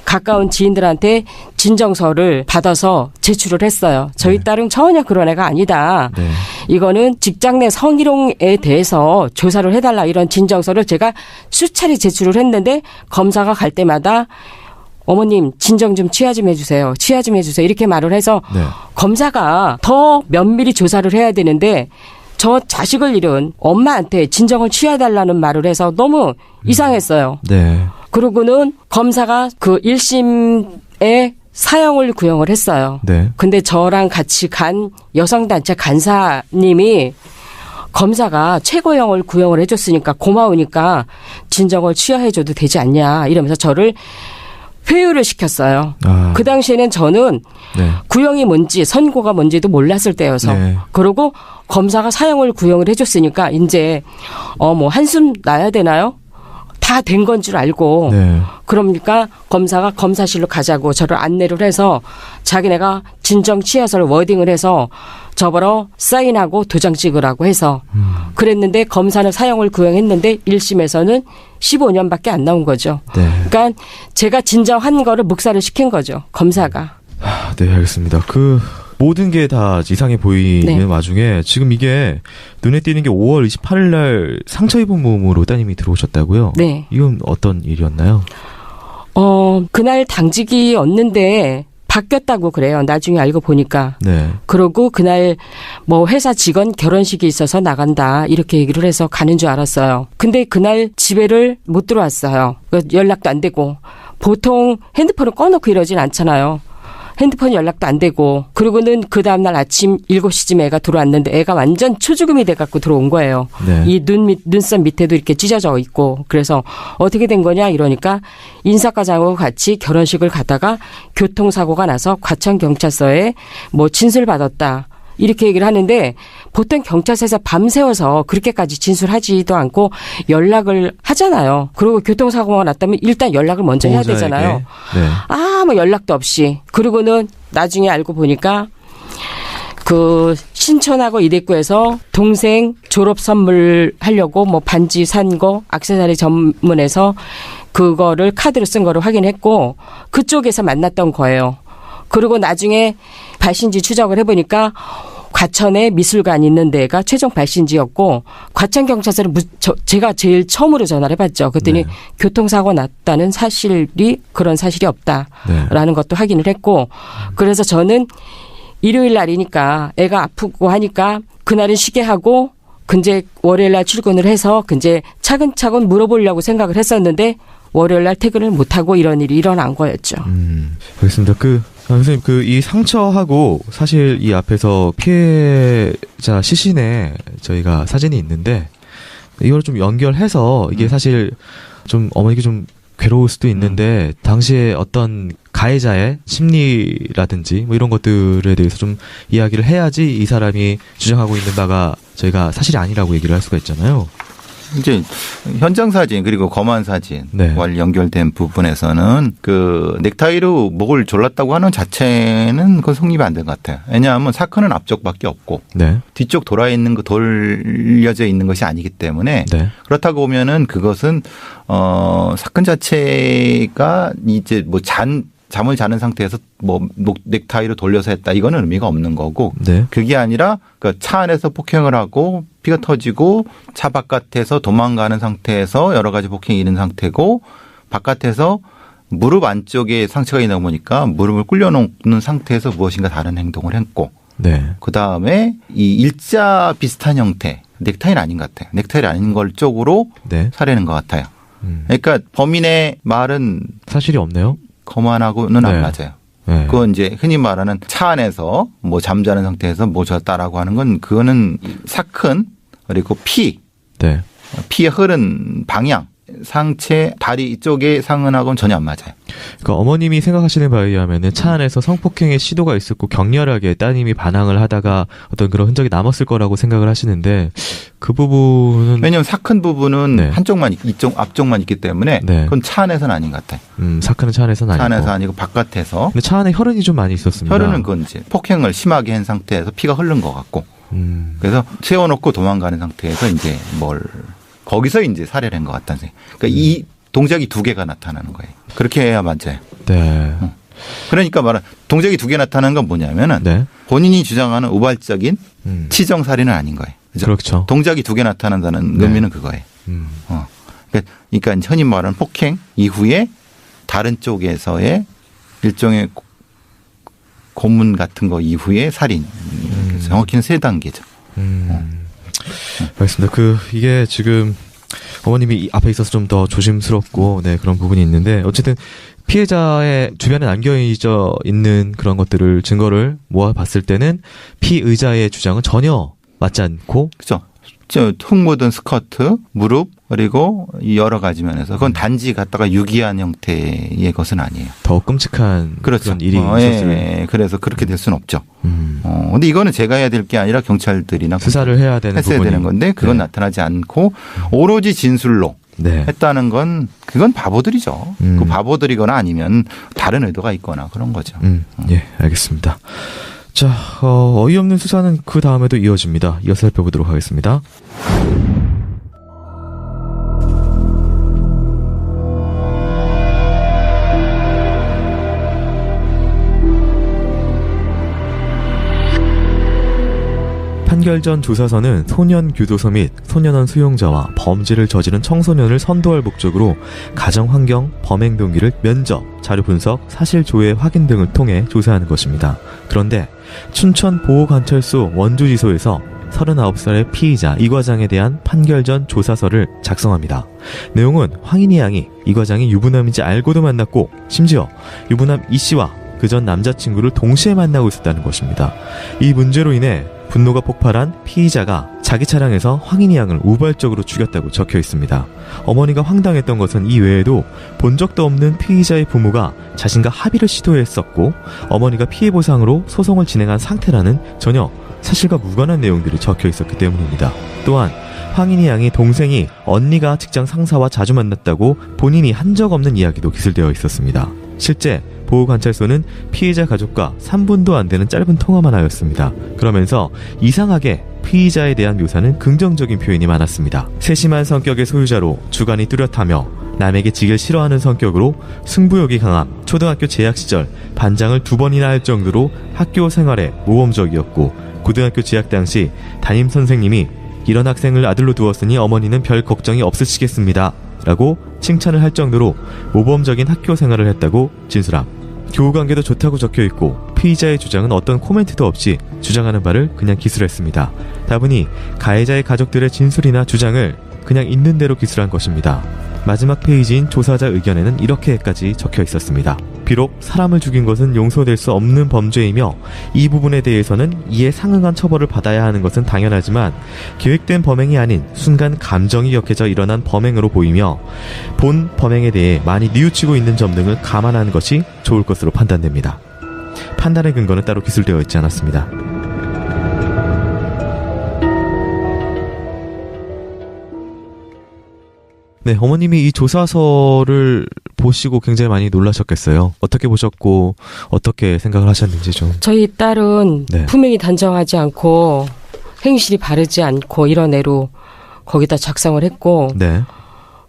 가까운 지인들한테 진정서를 받아서 제출을 했어요. 저희 딸은 전혀 그런 애가 아니다. 네. 이거는 직장 내 성희롱에 대해서 조사를 해달라 이런 진정서를 제가 수차례 제출을 했는데 검사가 갈 때마다 어머님 진정 좀 취하 좀 해주세요. 취하 좀 해주세요. 이렇게 말을 해서 네. 검사가 더 면밀히 조사를 해야 되는데 저 자식을 잃은 엄마한테 진정을 취해달라는 말을 해서 너무 이상했어요. 네. 그러고는 검사가 그 1심에 사형을 구형을 했어요. 네. 근데 저랑 같이 간 여성단체 간사님이 검사가 최고형을 구형을 해줬으니까 고마우니까 진정을 취하해줘도 되지 않냐 이러면서 저를 회유를 시켰어요. 그 당시에는 저는 네. 구형이 뭔지 선고가 뭔지도 몰랐을 때여서 네. 그리고 검사가 사형을 구형을 해줬으니까 이제 뭐 한숨 나야 되나요? 다 된 건 줄 알고 네. 그러니까 검사가 검사실로 가자고 저를 안내를 해서 자기네가 진정 취하서를 워딩을 해서 저보러 사인하고 도장 찍으라고 해서 그랬는데 검사는 사형을 구형했는데 1심에서는 15년밖에 안 나온 거죠. 네. 그러니까 제가 진정한 거를 묵살을 시킨 거죠. 검사가. 네, 알겠습니다. 그 모든 게 다 이상해 보이는 네. 와중에 지금 이게 눈에 띄는 게 5월 28일 날 상처 입은 몸으로 따님이 들어오셨다고요? 네. 이건 어떤 일이었나요? 그날 당직이었는데 바뀌었다고 그래요. 나중에 알고 보니까. 네. 그러고 그날 뭐 회사 직원 결혼식이 있어서 나간다 이렇게 얘기를 해서 가는 줄 알았어요. 근데 그날 집에를 못 들어왔어요. 연락도 안 되고 보통 핸드폰을 꺼놓고 이러진 않잖아요. 핸드폰 연락도 안 되고 그리고는 그 다음날 아침 7시쯤에 애가 들어왔는데 애가 완전 초죽음이 돼갖고 들어온 거예요. 네. 이 눈썹 밑에도 이렇게 찢어져 있고 그래서 어떻게 된 거냐 이러니까 인사과장하고 같이 결혼식을 가다가 교통사고가 나서 과천경찰서에 뭐 진술받았다. 이렇게 얘기를 하는데 보통 경찰서에서 밤새워서 그렇게까지 진술하지도 않고 연락을 하잖아요. 그리고 교통사고가 났다면 일단 연락을 먼저 해야 보호자에게. 되잖아요. 네. 아무 연락도 없이. 그리고는 나중에 알고 보니까 그 신촌하고 이대구에서 동생 졸업 선물 하려고 뭐 반지 산 거 액세서리 전문에서 그거를 카드로 쓴 거를 확인했고 그쪽에서 만났던 거예요. 그리고 나중에 발신지 추적을 해보니까 과천에 미술관 있는 데가 최종 발신지였고 과천경찰서는 제가 제일 처음으로 전화를 해봤죠. 그랬더니 네. 교통사고 났다는 사실이 그런 사실이 없다라는 네. 것도 확인을 했고 그래서 저는 일요일 날이니까 애가 아프고 하니까 그날은 쉬게 하고 근데 월요일 날 출근을 해서 근데 차근차근 물어보려고 생각을 했었는데 월요일 날 퇴근을 못하고 이런 일이 일어난 거였죠. 알겠습니다. 선생님, 이 상처하고 사실 이 앞에서 피해자 시신에 저희가 사진이 있는데 이걸 좀 연결해서 이게 사실 좀 어머니가 좀 괴로울 수도 있는데 당시에 어떤 가해자의 심리라든지 뭐 이런 것들에 대해서 좀 이야기를 해야지 이 사람이 주장하고 있는 바가 저희가 사실이 아니라고 얘기를 할 수가 있잖아요. 이제 현장 사진 그리고 검안 사진과 네. 연결된 부분에서는 그 넥타이로 목을 졸랐다고 하는 자체는 그건 성립이 안 된 것 같아요. 왜냐하면 사건은 앞쪽밖에 없고 네. 뒤쪽 돌아 있는 거 돌려져 있는 것이 아니기 때문에 네. 그렇다고 보면은 그것은 사건 자체가 이제 뭐 잠을 자는 상태에서 뭐 넥타이로 돌려서 했다 이거는 의미가 없는 거고 네. 그게 아니라 그 차 안에서 폭행을 하고 피가 터지고 차 바깥에서 도망가는 상태에서 여러 가지 폭행이 있는 상태고 바깥에서 무릎 안쪽에 상처가 있는 거 보니까 무릎을 꿇려놓는 상태에서 무엇인가 다른 행동을 했고 네. 그다음에 이 일자 비슷한 형태 넥타이는 아닌 것 같아요. 넥타이는 아닌 걸 쪽으로 네. 살해는 것 같아요. 그러니까 범인의 말은 사실이 없네요. 거만하고는 안 네. 맞아요. 네. 그건 이제 흔히 말하는 차 안에서 뭐 잠자는 상태에서 모셨다라고 하는 건 그거는 사큰 그리고 네. 피의 흐른 방향 상체 다리 이쪽의 상흔하고는 전혀 안 맞아요. 그러니까 어머님이 생각하시는 바에 의하면은 차 안에서 성폭행의 시도가 있었고 격렬하게 따님이 반항을 하다가 어떤 그런 흔적이 남았을 거라고 생각을 하시는데 그 부분은 왜냐하면 사큰 부분은 네. 한쪽만 이쪽 앞쪽만 있기 때문에 네. 그건 차 안에서는 아닌 것 같아요. 사건은 차 안에서는 아니고. 차 안에서 아니고 바깥에서. 근데 차 안에 혈흔이 좀 많이 있었습니다. 혈흔은 그건 이제 폭행을 심하게 한 상태에서 피가 흐른 것 같고. 그래서 세워놓고 도망가는 상태에서 이제 거기서 이제 살해를 한 것 같다는 생각. 그러니까 이 동작이 두 개가 나타나는 거예요. 그렇게 해야 맞아요. 네. 그러니까 동작이 두 개 나타나는 건 뭐냐면은 네. 본인이 주장하는 우발적인 치정 살인은 아닌 거예요. 그죠? 그렇죠. 동작이 두 개 나타난다는 네. 의미는 그거예요. 그러니까 흔히 말하는 폭행 이후에 다른 쪽에서의 일종의 고문 같은 거 이후에 살인. 정확히는 세 단계죠. 알겠습니다. 이게 지금 어머님이 이 앞에 있어서 좀 더 조심스럽고 네 그런 부분이 있는데 어쨌든 피해자의 주변에 남겨져 있는 그런 것들을 증거를 모아봤을 때는 피의자의 주장은 전혀 맞지 않고 그죠. 흙 묻은 스커트, 무릎, 그리고 여러 가지 면에서 그건 단지 갖다가 유기한 형태의 것은 아니에요. 더 끔찍한 그렇죠. 그런 일이 있었을 예. 그래서 그렇게 될 수는 없죠. 근데 이거는 제가 해야 될 게 아니라 경찰들이나 수사를 해야 되는 했어야 부분이 되는 건데 그건 네. 나타나지 않고 오로지 진술로 네. 했다는 건 그건 바보들이죠. 그 바보들이거나 아니면 다른 의도가 있거나 그런 거죠. 예, 알겠습니다. 자, 어이없는 수사는 그 다음에도 이어집니다. 이어서 살펴보도록 하겠습니다. 판결 전 조사서는 소년 교도소 및 소년원 수용자와 범죄를 저지른 청소년을 선도할 목적으로 가정 환경, 범행 동기를 면접, 자료 분석, 사실 조회 확인 등을 통해 조사하는 것입니다. 그런데 춘천 보호관찰소 원주지소에서 39살의 피의자 이 과장에 대한 판결 전 조사서를 작성합니다. 내용은 황인희 양이 이 과장이 유부남인지 알고도 만났고 심지어 유부남 이 씨와 그 전 남자친구를 동시에 만나고 있었다는 것입니다. 이 문제로 인해 분노가 폭발한 피의자가 자기 차량에서 황인희 양을 우발적으로 죽였다고 적혀 있습니다. 어머니가 황당했던 것은 이 외에도 본 적도 없는 피의자의 부모가 자신과 합의를 시도했었고 어머니가 피해 보상으로 소송을 진행한 상태라는 전혀 사실과 무관한 내용들이 적혀 있었기 때문입니다. 또한 황인희 양이 동생이 언니가 직장 상사와 자주 만났다고 본인이 한 적 없는 이야기도 기술되어 있었습니다. 실제 보호관찰소는 피해자 가족과 3분도 안 되는 짧은 통화만 하였습니다. 그러면서 이상하게 피의자에 대한 묘사는 긍정적인 표현이 많았습니다. 세심한 성격의 소유자로 주관이 뚜렷하며 남에게 지길 싫어하는 성격으로 승부욕이 강함, 초등학교 재학 시절 반장을 2번이나 할 정도로 학교 생활에 모범적이었고 고등학교 재학 당시 담임 선생님이 이런 학생을 아들로 두었으니 어머니는 별 걱정이 없으시겠습니다 라고 칭찬을 할 정도로 모범적인 학교 생활을 했다고 진술함. 교우관계도 좋다고 적혀있고 피의자의 주장은 어떤 코멘트도 없이 주장하는 바를 그냥 기술했습니다. 다분히 가해자의 가족들의 진술이나 주장을 그냥 있는 대로 기술한 것입니다. 마지막 페이지인 조사자 의견에는 이렇게까지 적혀 있었습니다. 비록 사람을 죽인 것은 용서될 수 없는 범죄이며 이 부분에 대해서는 이에 상응한 처벌을 받아야 하는 것은 당연하지만 계획된 범행이 아닌 순간 감정이 격해져 일어난 범행으로 보이며 본 범행에 대해 많이 뉘우치고 있는 점 등을 감안하는 것이 좋을 것으로 판단됩니다. 판단의 근거는 따로 기술되어 있지 않았습니다. 네, 어머님이 이 조사서를 보시고 굉장히 많이 놀라셨겠어요. 어떻게 보셨고 어떻게 생각을 하셨는지 좀. 저희 딸은 네. 품행이 단정하지 않고 행실이 바르지 않고 이런 애로 거기다 작성을 했고 네.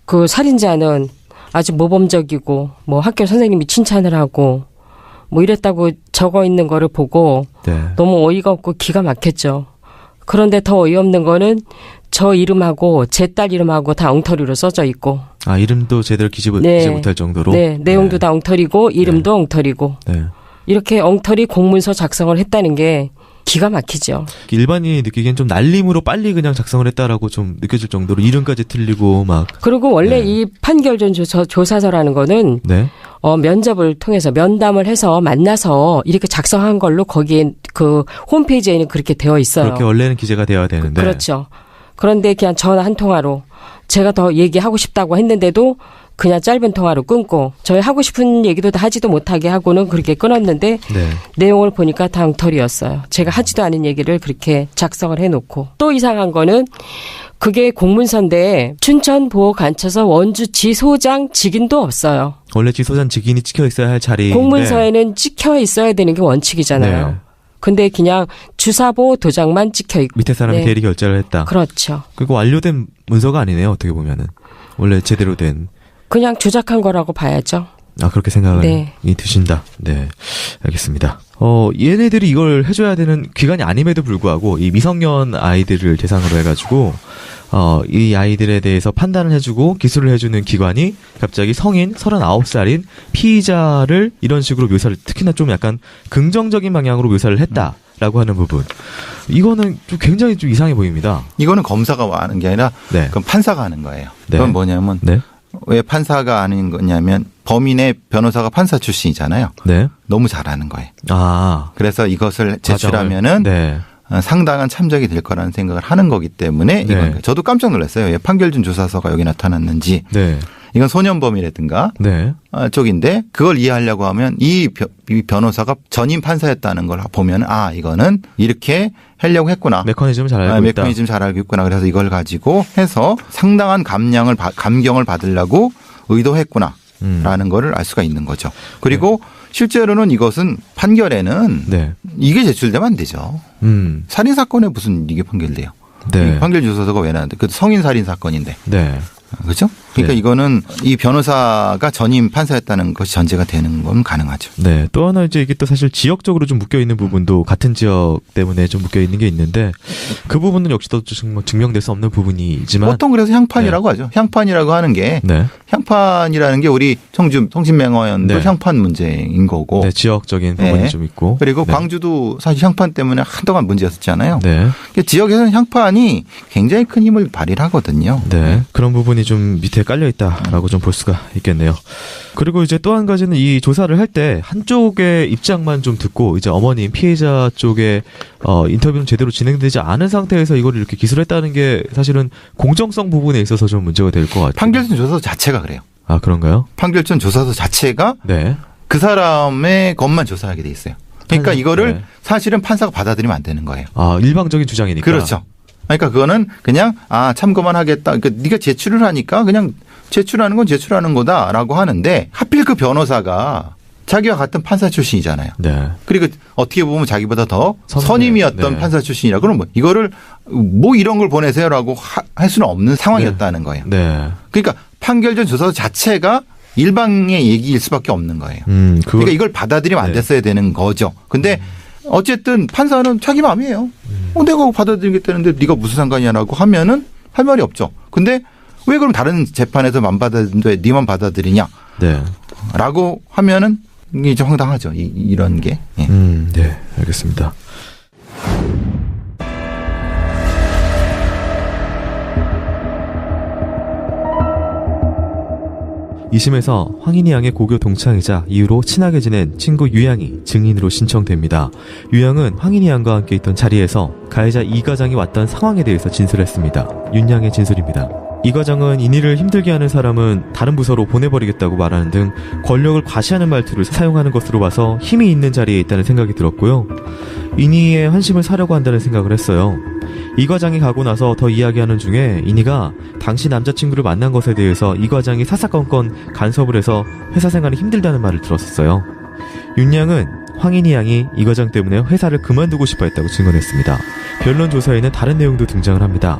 그 살인자는 아주 모범적이고 뭐 학교 선생님이 칭찬을 하고 뭐 이랬다고 적어 있는 거를 보고 네. 너무 어이가 없고 기가 막혔죠. 그런데 더 어이없는 거는 저 이름하고 제 딸 이름하고 다 엉터리로 써져 있고. 아, 이름도 제대로 기지 네. 못할 정도로? 네. 내용도 네. 다 엉터리고 이름도 엉터리고. 네. 이렇게 엉터리 공문서 작성을 했다는 게 기가 막히죠. 일반인이 느끼기엔 좀 날림으로 빨리 그냥 작성을 했다라고 좀 느껴질 정도로 이름까지 틀리고 막. 그리고 원래 네. 이 판결 전 조사서라는 거는 네. 면접을 통해서 면담을 해서 만나서 이렇게 작성한 걸로 거기에 그 홈페이지에는 그렇게 되어 있어요. 그렇게 원래는 기재가 되어야 되는데. 그렇죠. 그런데 그냥 전화 한 통화로 제가 더 얘기하고 싶다고 했는데도 그냥 짧은 통화로 끊고 저희 하고 싶은 얘기도 다 하지도 못하게 하고는 그렇게 끊었는데 네. 내용을 보니까 다 엉터리였어요. 제가 하지도 않은 얘기를 그렇게 작성을 해놓고 또 이상한 거는 그게 공문서인데 춘천보호관찰소 원주지소장 직인도 없어요. 원래 지소장 직인이 찍혀 있어야 할 자리인데. 공문서에는 찍혀 있어야 되는 게 원칙이잖아요. 네. 근데 그냥 주사보 도장만 찍혀 있고 밑에 사람이 네. 대리 결제를 했다. 그렇죠. 그리고 완료된 문서가 아니네요. 어떻게 보면은. 원래 제대로 된. 그냥 조작한 거라고 봐야죠. 아, 그렇게 생각이 네. 드신다. 네. 알겠습니다. 얘네들이 이걸 해줘야 되는 기간이 아님에도 불구하고 이 미성년 아이들을 대상으로 해가지고 이 아이들에 대해서 판단을 해주고 기술을 해주는 기관이 갑자기 성인 39살인 피의자를 이런 식으로 묘사를 특히나 좀 약간 긍정적인 방향으로 묘사를 했다. 라고 하는 부분. 이거는 좀 굉장히 좀 이상해 보입니다. 이거는 검사가 하는 게 아니라 네. 그건 판사가 하는 거예요. 네. 그건 뭐냐면 네. 왜 판사가 하는 거냐면 범인의 변호사가 판사 출신이잖아요. 네. 너무 잘하는 거예요. 아. 그래서 이것을 제출하면은 네. 상당한 참작이 될 거라는 생각을 하는 거기 때문에 네. 이건 저도 깜짝 놀랐어요. 왜 판결준 조사서가 여기 나타났는지. 네. 이건 소년범이라든가 네. 쪽인데 그걸 이해하려고 하면 이 변호사가 전임 판사였다는 걸 보면 아 이거는 이렇게 하려고 했구나. 메커니즘을 잘 알고 있다. 메커니즘 잘 알고 있구나. 그래서 이걸 가지고 해서 상당한 감경을 받으려고 의도했구나라는 거를 알 수가 있는 거죠. 그리고 실제로는 이것은 판결에는 네. 이게 제출되면 안 되죠. 살인 사건에 무슨 이게 판결돼요? 네. 판결 조서서가 왜 나는데? 그 성인 살인 사건인데. 네. 그렇죠? 그러니까 네. 이거는 이 변호사가 전임 판사였다는 것이 전제가 되는 건 가능하죠. 네. 또 하나 이제 이게 또 사실 지역적으로 좀 묶여 있는 부분도 같은 지역 때문에 좀 묶여 있는 게 있는데 그 부분은 역시 또 증명될 수 없는 부분이지만 보통 그래서 향판이라고 하죠. 향판이라고 하는 게 네. 향판이라는 게 우리 청주 성신맹어연도 네. 향판 문제인 거고. 네, 지역적인 부분이 네. 좀 있고 그리고 네. 광주도 사실 향판 때문에 한동안 문제였었잖아요. 네. 그러니까 지역에서는 향판이 굉장히 큰 힘을 발휘를 하거든요. 네. 그런 부분이 좀 밑에 깔려 있다라고 좀 볼 수가 있겠네요. 그리고 이제 또 한 가지는 이 조사를 할 때 한쪽의 입장만 좀 듣고 이제 어머님 피해자 쪽에 인터뷰는 제대로 진행되지 않은 상태에서 이걸 이렇게 기술했다는 게 사실은 공정성 부분에 있어서 좀 문제가 될 것 같아요. 판결전 조사서 자체가 그래요. 아, 그런가요? 판결전 조사서 자체가 네. 그 사람의 것만 조사하게 돼 있어요. 그러니까 이거를 네. 사실은 판사가 받아들이면 안 되는 거예요. 아, 일방적인 주장이니까. 그렇죠. 그러니까 그거는 그냥 참고만 하겠다. 그러니까 네가 제출을 하니까 그냥 제출하는 건 제출하는 거다라고 하는데 하필 그 변호사가 자기와 같은 판사 출신이잖아요. 네. 그리고 어떻게 보면 자기보다 더 선배. 선임이었던 네. 판사 출신이라 그러면 이거를 뭐 이런 걸 보내세요라고 할 수는 없는 상황이었다는 거예요. 네. 그러니까 판결전 조사 자체가 일방의 얘기일 수밖에 없는 거예요. 그러니까 이걸 받아들이면 안 네. 됐어야 되는 거죠. 근데 어쨌든 판사는 자기 마음이에요. 내가 받아들이겠다는데 네가 무슨 상관이냐라고 하면은 할 말이 없죠. 근데 왜 그럼 다른 재판에서 안 받아들이는데 네만 받아들이냐? 네. 라고 하면은 이게 좀 황당하죠. 이런 게. 예. 네. 알겠습니다. 이심에서 황인희 양의 고교 동창이자 이후로 친하게 지낸 친구 유양이 증인으로 신청됩니다. 유양은 황인희 양과 함께 있던 자리에서 가해자 이 과장이 왔던 상황에 대해서 진술했습니다. 윤 양의 진술입니다. 이 과장은 인희를 힘들게 하는 사람은 다른 부서로 보내버리겠다고 말하는 등 권력을 과시하는 말투를 사용하는 것으로 봐서 힘이 있는 자리에 있다는 생각이 들었고요. 인희의 환심을 사려고 한다는 생각을 했어요. 이 과장이 가고 나서 더 이야기하는 중에 인희가 당시 남자친구를 만난 것에 대해서 이 과장이 사사건건 간섭을 해서 회사 생활이 힘들다는 말을 들었었어요. 윤 양은 황인희 양이 이 과장 때문에 회사를 그만두고 싶어 했다고 증언했습니다. 변론 조서에는 다른 내용도 등장을 합니다.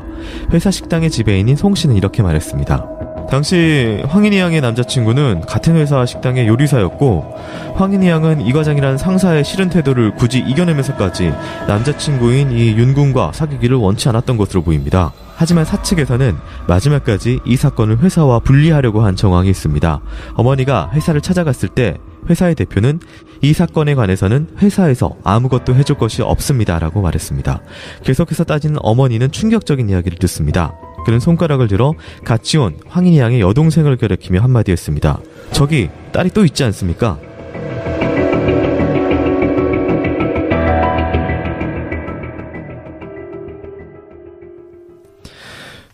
회사 식당의 지배인인 송 씨는 이렇게 말했습니다. 당시 황인희 양의 남자친구는 같은 회사 식당의 요리사였고 황인희 양은 이 과장이라는 상사의 싫은 태도를 굳이 이겨내면서까지 남자친구인 이 윤군과 사귀기를 원치 않았던 것으로 보입니다. 하지만 사측에서는 마지막까지 이 사건을 회사와 분리하려고 한 정황이 있습니다. 어머니가 회사를 찾아갔을 때 회사의 대표는 이 사건에 관해서는 회사에서 아무것도 해줄 것이 없습니다라고 말했습니다. 계속해서 따지는 어머니는 충격적인 이야기를 듣습니다. 그는 손가락을 들어 같이 온 황인희 양의 여동생을 가리키며 한마디 했습니다. 저기 딸이 또 있지 않습니까?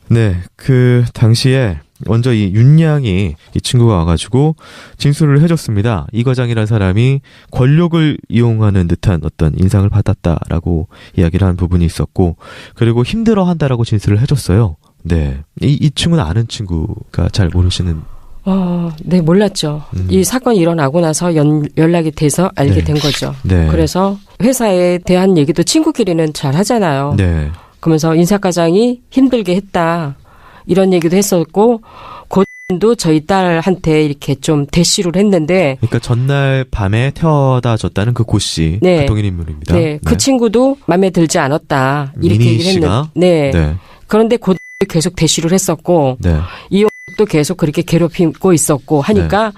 네, 그 당시에 먼저 이 윤양이 이 친구가 와가지고 진술을 해줬습니다. 이 과장이라는 사람이 권력을 이용하는 듯한 어떤 인상을 받았다라고 이야기를 한 부분이 있었고, 그리고 힘들어한다라고 진술을 해줬어요. 네, 이 친구는 아는 친구가 잘 모르시는. 네, 몰랐죠. 이 사건이 일어나고 나서 연락이 돼서 알게 네. 된 거죠. 네. 그래서 회사에 대한 얘기도 친구끼리는 잘 하잖아요. 네. 그러면서 인사과장이 힘들게 했다. 이런 얘기도 했었고, 고도 저희 딸한테 이렇게 좀 대시를 했는데. 그러니까 전날 밤에 태워다 줬다는 그 고씨. 네. 그 동일 인물입니다. 네. 그 친구도 마음에 들지 않았다. 이렇게 민희 얘기를 씨가? 했는데. 네. 네. 그런데 고도 계속 대시를 했었고. 네. 이용도 계속 그렇게 괴롭히고 있었고 하니까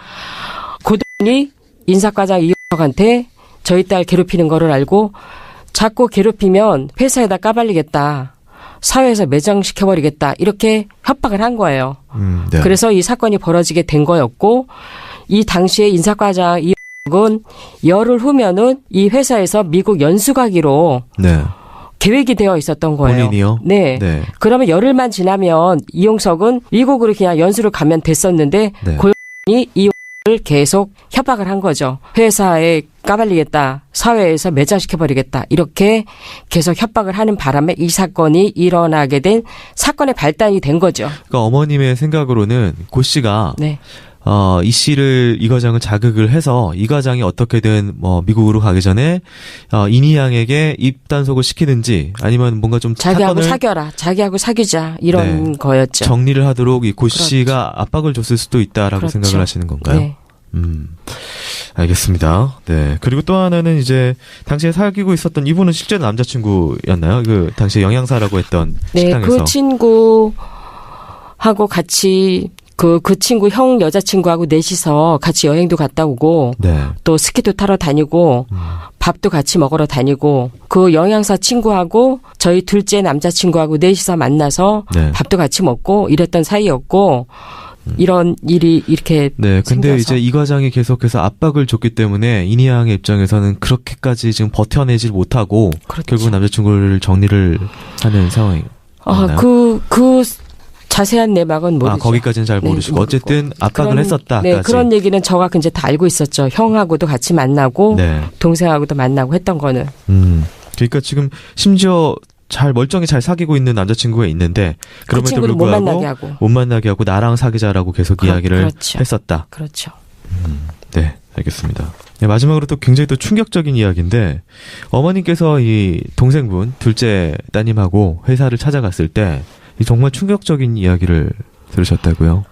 고도이 인사과장 이용한테 저희 딸 괴롭히는 거를 알고 자꾸 괴롭히면 회사에다 까발리겠다. 사회에서 매장시켜버리겠다. 이렇게 협박을 한 거예요. 네. 그래서 이 사건이 벌어지게 된 거였고 이 당시에 인사과장 이은 열흘 후면은 이 회사에서 미국 연수 가기로 네. 계획이 되어 있었던 거예요. 본인이요? 네. 네. 그러면 열흘만 지나면 이용석은 미국으로 그냥 연수를 가면 됐었는데 네. 고용이 이용석을 계속 협박을 한 거죠. 회사에 까발리겠다. 사회에서 매장시켜버리겠다. 이렇게 계속 협박을 하는 바람에 이 사건이 일어나게 된 사건의 발단이 된 거죠. 그러니까 어머님의 생각으로는 고 씨가 네. 이 씨를 이 과장을 자극을 해서 이 과장이 어떻게든 뭐 미국으로 가기 전에 이니 양에게 입단속을 시키든지 아니면 뭔가 좀 자기하고 사건을 사겨라. 자기하고 사귀자. 이런 네. 거였죠. 정리를 하도록 이 고 그렇죠. 씨가 압박을 줬을 수도 있다라고 그렇죠. 생각을 하시는 건가요? 네. 알겠습니다. 네. 그리고 또 하나는 이제 당시에 사귀고 있었던 이분은 실제 남자친구였나요? 그 당시에 영양사라고 했던 네, 식당에서. 그 친구하고 같이 그 친구 형 여자친구하고 넷이서 같이 여행도 갔다 오고 네. 또 스키도 타러 다니고 밥도 같이 먹으러 다니고 그 영양사 친구하고 저희 둘째 남자친구하고 넷이서 만나서 네. 밥도 같이 먹고 이랬던 사이였고 이런 일이 이렇게 네, 근데 생겨서. 이제 이 과장이 계속해서 압박을 줬기 때문에 이니 양의 입장에서는 그렇게까지 지금 버텨내질 못하고 그렇죠. 결국 남자친구를 정리를 하는 상황이었나요? 그 자세한 내막은 모르죠. 거기까지는 잘 네, 모르시고 모르고. 어쨌든 압박을 그런, 했었다까지. 네, 그런 얘기는 저가 이제 다 알고 있었죠. 형하고도 같이 만나고 네. 동생하고도 만나고 했던 거는. 그러니까 지금 심지어 잘 멀쩡히 잘 사귀고 있는 남자친구가 있는데 그 그럼에도 친구를 못 불구하고 만나게 하고. 못 만나게 하고 나랑 사귀자라고 계속 이야기를 그렇죠. 했었다. 그렇죠. 네, 알겠습니다. 네, 마지막으로 또 굉장히 또 충격적인 이야기인데 어머님께서 이 동생분 둘째 따님하고 회사를 찾아갔을 때 이 정말 충격적인 이야기를 들으셨다고요?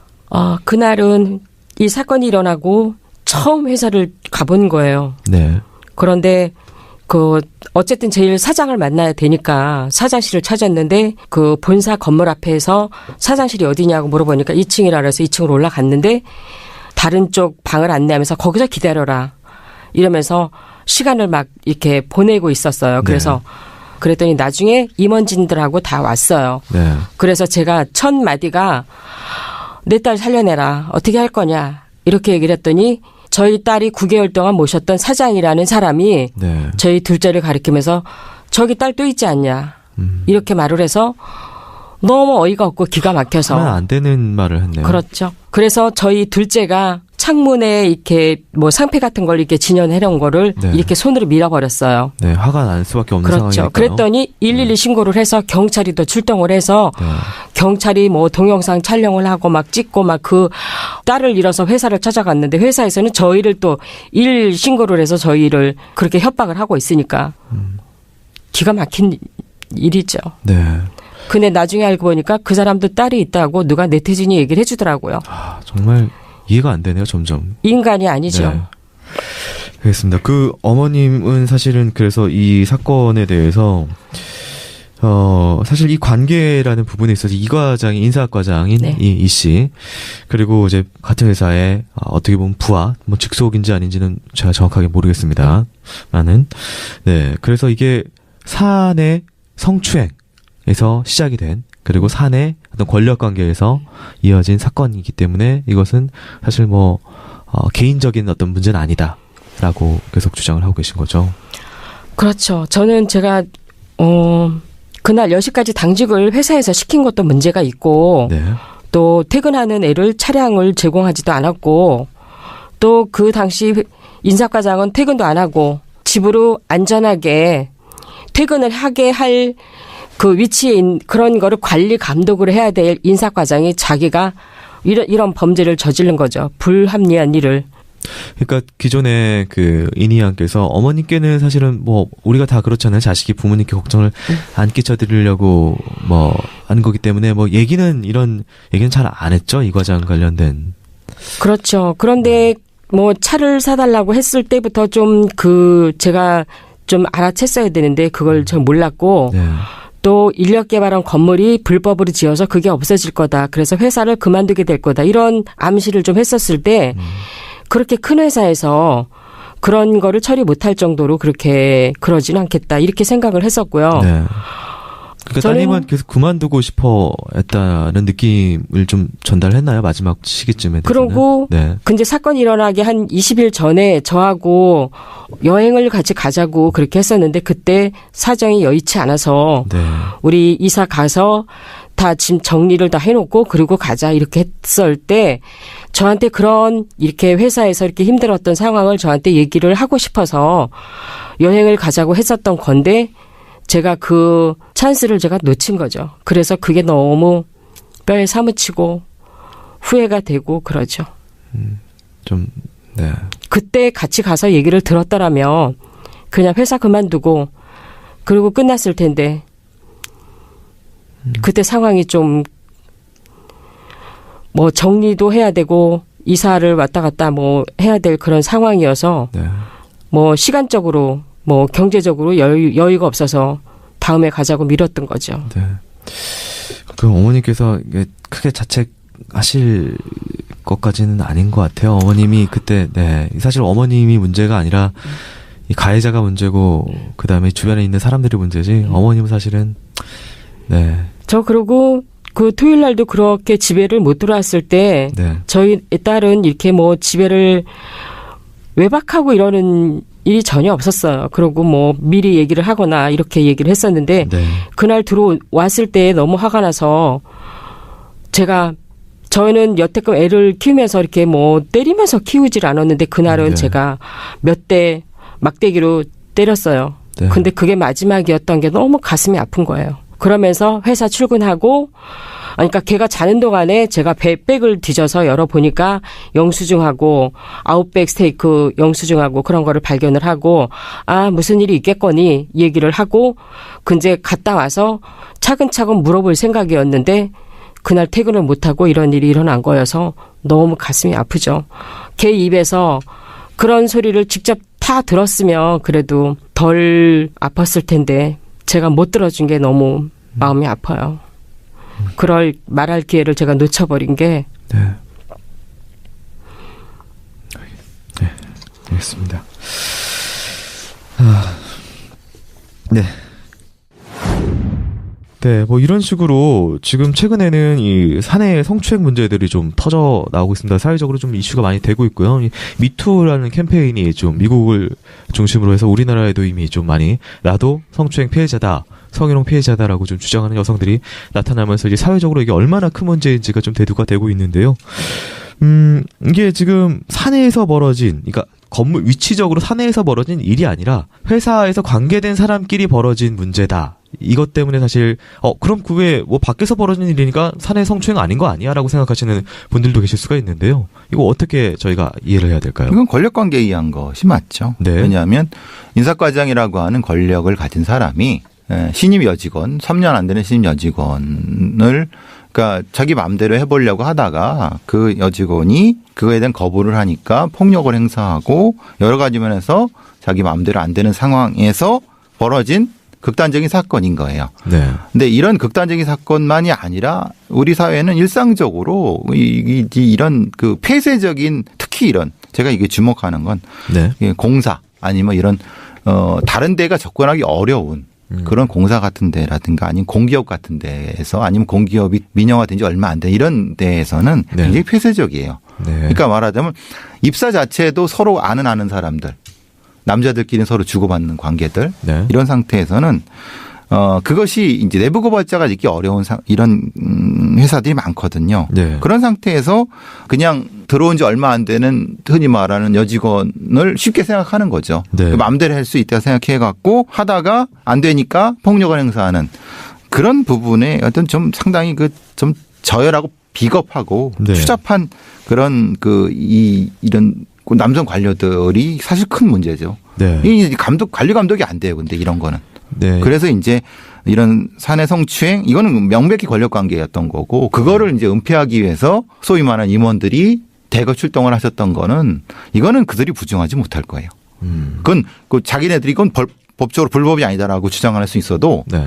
그날은 이 사건이 일어나고 처음 회사를 가본 거예요. 네. 그런데 어쨌든 제일 사장을 만나야 되니까 사장실을 찾았는데 그 본사 건물 앞에서 사장실이 어디냐고 물어보니까 2층이라 그래서 2층으로 올라갔는데 다른 쪽 방을 안내하면서 거기서 기다려라 이러면서 시간을 막 이렇게 보내고 있었어요. 그래서 그랬더니 나중에 임원진들하고 다 왔어요. 네. 그래서 제가 첫 마디가 내 딸 살려내라. 어떻게 할 거냐. 이렇게 얘기를 했더니 저희 딸이 9개월 동안 모셨던 사장이라는 사람이 네. 저희 둘째를 가리키면서 저기 딸 또 있지 않냐. 이렇게 말을 해서 너무 어이가 없고 기가 막혀서. 하면 안 되는 말을 했네요. 그렇죠. 그래서 저희 둘째가 창문에 이렇게 뭐 상패 같은 걸 이렇게 진연해 놓은 거를 네. 이렇게 손으로 밀어버렸어요. 네, 화가 날 수밖에 없는 그렇죠. 상황이니까요. 그랬더니 112 신고를 해서 경찰이 또 출동을 해서 네. 경찰이 뭐 동영상 촬영을 하고 막 찍고 막 그 딸을 잃어서 회사를 찾아갔는데 회사에서는 저희를 또 일 신고를 해서 저희를 그렇게 협박을 하고 있으니까 기가 막힌 일이죠. 네. 근데 나중에 알고 보니까 그 사람도 딸이 있다고 누가 네티즌이 얘기를 해주더라고요. 정말 이해가 안 되네요, 점점. 인간이 아니죠. 네. 알겠습니다. 그 어머님은 사실은 그래서 이 사건에 대해서 사실 이 관계라는 부분에 있어서 이 과장이 인사학 과장인 네. 이 씨, 그리고 이제 같은 회사에 어떻게 보면 부하, 뭐 직속인지 아닌지는 제가 정확하게 모르겠습니다만은 네, 그래서 이게 사내 성추행에서 시작이 된, 그리고 사내 어떤 권력 관계에서 이어진 사건이기 때문에 이것은 사실 뭐 개인적인 어떤 문제는 아니다라고 계속 주장을 하고 계신 거죠. 그렇죠. 저는 제가 그날 10시까지 당직을 회사에서 시킨 것도 문제가 있고 네. 또 퇴근하는 애를 차량을 제공하지도 않았고 또 그 당시 인사과장은 퇴근도 안 하고 집으로 안전하게 퇴근을 하게 할 그 위치에 그런 거를 관리 감독을 해야 될 인사과장이 자기가 이런 범죄를 저지른 거죠. 불합리한 일을. 그러니까 기존에 그 이니 양께서 어머님께는 사실은 뭐 우리가 다 그렇잖아요. 자식이 부모님께 걱정을 안 끼쳐드리려고 뭐 하는 거기 때문에 뭐 이런 얘기는 잘 안 했죠. 이 과장 관련된. 그렇죠. 그런데 뭐 차를 사달라고 했을 때부터 제가 좀 알아챘어야 되는데 그걸 전 몰랐고 네. 또 인력개발원 건물이 불법으로 지어서 그게 없어질 거다. 그래서 회사를 그만두게 될 거다. 이런 암시를 좀 했었을 때 그렇게 큰 회사에서 그런 거를 처리 못할 정도로 그렇게 그러진 않겠다 이렇게 생각을 했었고요. 네. 그러니까 따님은 계속 그만두고 싶어 했다는 느낌을 좀 전달했나요? 마지막 시기쯤에. 그러고 네. 근데 사건이 일어나기 한 20일 전에 저하고 여행을 같이 가자고 그렇게 했었는데 그때 사정이 여의치 않아서 네. 우리 이사 가서 다 짐 정리를 다 해놓고 그리고 가자 이렇게 했을 때 저한테 그런 이렇게 회사에서 이렇게 힘들었던 상황을 저한테 얘기를 하고 싶어서 여행을 가자고 했었던 건데 제가 그 찬스를 제가 놓친 거죠. 그래서 그게 너무 뼈에 사무치고 후회가 되고 그러죠. 좀, 네. 그때 같이 가서 얘기를 들었더라면 그냥 회사 그만두고 그리고 끝났을 텐데 그때 상황이 좀 뭐 정리도 해야 되고 이사를 왔다 갔다 뭐 해야 될 그런 상황이어서 네. 뭐 시간적으로 뭐 경제적으로 여유가 없어서 다음에 가자고 미뤘던 거죠. 네. 그럼 어머니께서 이게 크게 자책하실 것까지는 아닌 것 같아요. 어머님이 그때 네 사실 어머님이 문제가 아니라 이 가해자가 문제고 그 다음에 주변에 있는 사람들이 문제지. 어머님은 사실은 네. 저 그러고 그 토요일 날도 그렇게 집에를 못 들어왔을 때 네. 저희 딸은 이렇게 뭐 집에를 외박하고 이러는 일이 전혀 없었어요. 그리고 뭐 미리 얘기를 하거나 이렇게 얘기를 했었는데 네. 그날 들어왔을 때 너무 화가 나서 저희는 여태껏 애를 키우면서 이렇게 뭐 때리면서 키우질 않았는데 그날은 네. 제가 몇 대 막대기로 때렸어요. 네. 근데 그게 마지막이었던 게 너무 가슴이 아픈 거예요. 그러면서 회사 출근하고 그러니까 걔가 자는 동안에 제가 백을 뒤져서 열어보니까 영수증하고 아웃백 스테이크 영수증하고 그런 거를 발견을 하고 아 무슨 일이 있겠거니 얘기를 하고 근데 갔다 와서 차근차근 물어볼 생각이었는데 그날 퇴근을 못하고 이런 일이 일어난 거여서 너무 가슴이 아프죠. 걔 입에서 그런 소리를 직접 다 들었으면 그래도 덜 아팠을 텐데 제가 못 들어준 게 너무 마음이 아파요. 그럴 말할 기회를 제가 놓쳐버린 게. 네. 네. 알겠습니다. 네. 네, 뭐 이런 식으로 지금 최근에는 이 사내 성추행 문제들이 좀 터져 나오고 있습니다. 사회적으로 좀 이슈가 많이 되고 있고요. 이 미투라는 캠페인이 좀 미국을 중심으로 해서 우리나라에도 이미 좀 많이 나도 성추행 피해자다. 성희롱 피해자다라고 좀 주장하는 여성들이 나타나면서 이제 사회적으로 이게 얼마나 큰 문제인지가 좀 대두가 되고 있는데요. 이게 지금 사내에서 벌어진, 그러니까 건물 위치적으로 사내에서 벌어진 일이 아니라 회사에서 관계된 사람끼리 벌어진 문제다. 이것 때문에 사실 그럼 그게 뭐 밖에서 벌어진 일이니까 사내 성추행 아닌 거 아니야라고 생각하시는 분들도 계실 수가 있는데요. 이거 어떻게 저희가 이해를 해야 될까요? 이건 권력관계에 의한 것이 맞죠. 네. 왜냐하면 인사과장이라고 하는 권력을 가진 사람이 신임 여직원, 3년 안 되는 신임 여직원을 그러니까 자기 마음대로 해보려고 하다가 그 여직원이 그거에 대한 거부를 하니까 폭력을 행사하고 여러 가지 면에서 자기 마음대로 안 되는 상황에서 벌어진 극단적인 사건인 거예요. 네. 근데 이런 극단적인 사건만이 아니라 우리 사회는 일상적으로 이런 그 폐쇄적인 특히 이런 제가 이게 주목하는 건 네. 공사 아니면 이런 다른 데가 접근하기 어려운 그런 공사 같은 데라든가 아니면 공기업 같은 데에서 아니면 공기업이 민영화된 지 얼마 안 된 이런 데에서는 네. 굉장히 폐쇄적이에요. 네. 그러니까 말하자면 입사 자체도 서로 아는 사람들 남자들끼리 서로 주고받는 관계들 네. 이런 상태에서는 그것이 이제 내부 고발자가 있기 어려운 이런 회사들이 많거든요. 네. 그런 상태에서 그냥 들어온 지 얼마 안 되는 흔히 말하는 여직원을 쉽게 생각하는 거죠. 네. 마음대로 할 수 있다 생각해 갖고 하다가 안 되니까 폭력을 행사하는 그런 부분에 어떤 좀 상당히 그 좀 저열하고 비겁하고 네. 추잡한 그런 이런 남성 관료들이 사실 큰 문제죠. 네. 이 관리 감독이 안 돼요. 근데 이런 거는. 네. 그래서 이제 이런 사내 성추행 이거는 명백히 권력 관계였던 거고 그거를 이제 은폐하기 위해서 소위 말하는 임원들이 대거 출동을 하셨던 거는 이거는 그들이 부정하지 못할 거예요. 그건 자기네들이 이건 법적으로 불법이 아니다라고 주장할 수 있어도 네.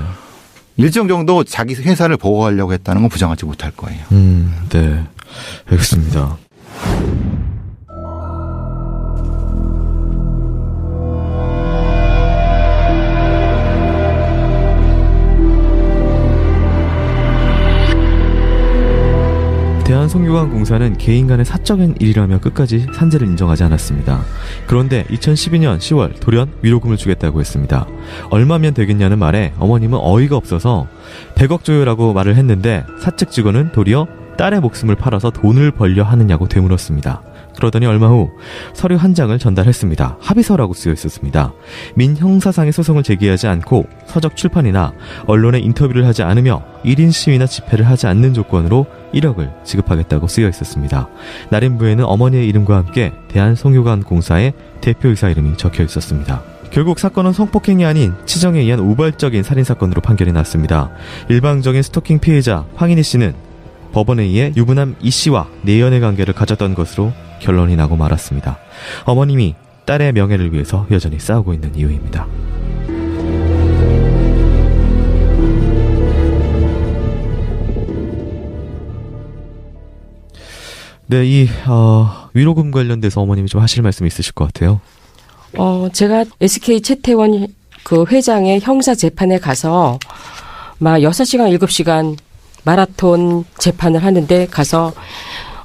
일정 정도 자기 회사를 보호하려고 했다는 건 부정하지 못할 거예요. 네. 알겠습니다. 대한송유관공사는 개인 간의 사적인 일이라며 끝까지 산재를 인정하지 않았습니다. 그런데 2012년 10월 돌연 위로금을 주겠다고 했습니다. 얼마면 되겠냐는 말에 어머님은 어이가 없어서 100억 줘요라고 말을 했는데 사측 직원은 도리어 딸의 목숨을 팔아서 돈을 벌려 하느냐고 되물었습니다. 그러더니 얼마 후 서류 한 장을 전달했습니다. 합의서라고 쓰여 있었습니다. 민형사상의 소송을 제기하지 않고 서적 출판이나 언론에 인터뷰를 하지 않으며 1인 시위나 집회를 하지 않는 조건으로 1억을 지급하겠다고 쓰여 있었습니다. 나림부에는 어머니의 이름과 함께 대한송유관공사의 대표이사 이름이 적혀 있었습니다. 결국 사건은 성폭행이 아닌 치정에 의한 우발적인 살인사건으로 판결이 났습니다. 일방적인 스토킹 피해자 황인희 씨는 법원에 의해 유부남 이 씨와 내연의 관계를 가졌던 것으로 결론이 나고 말았습니다. 어머님이 딸의 명예를 위해서 여전히 싸우고 있는 이유입니다. 네, 이 위로금 관련돼서 어머님이 좀 하실 말씀이 있으실 것 같아요. 제가 SK 최태원 그 회장의 형사 재판에 가서 막 6시간, 7시간 마라톤 재판을 하는데 가서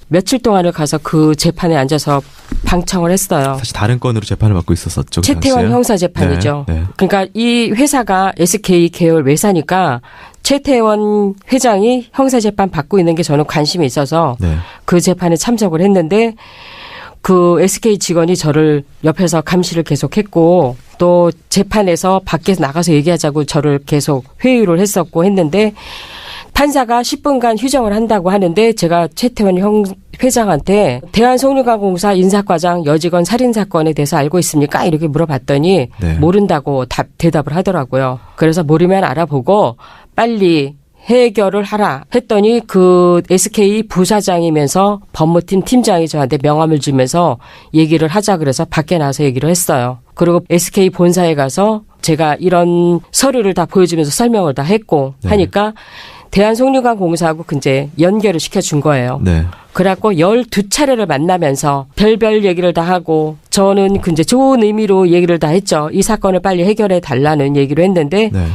며칠 동안을 가서 그 재판에 앉아서 방청을 했어요. 사실 다른 건으로 재판을 받고 있었었죠. 그 최태원 당시에. 형사 재판이죠. 네, 네. 그러니까 이 회사가 SK 계열 외사니까 최태원 회장이 형사 재판 받고 있는 게 저는 관심이 있어서 네. 그 재판에 참석을 했는데 그 SK 직원이 저를 옆에서 감시를 계속했고 또 재판에서 밖에서 나가서 얘기하자고 저를 계속 회유를 했었고 했는데 판사가 10분간 휴정을 한다고 하는데 제가 최태원 회장한테 대한송유관공사 인사과장 여직원 살인사건에 대해서 알고 있습니까? 이렇게 물어봤더니 네. 모른다고 대답을 하더라고요. 그래서 모르면 알아보고 빨리 해결을 하라 했더니 그 SK 부사장이면서 법무팀 팀장이 저한테 명함을 주면서 얘기를 하자 그래서 밖에 나와서 얘기를 했어요. 그리고 SK 본사에 가서 제가 이런 서류를 다 보여주면서 설명을 다 했고 네. 하니까 대한송유관공사하고 이제 연결을 시켜준 거예요. 네. 그래갖고 12차례를 만나면서 별별 얘기를 다 하고 저는 이제 좋은 의미로 얘기를 다 했죠. 이 사건을 빨리 해결해 달라는 얘기를 했는데 네.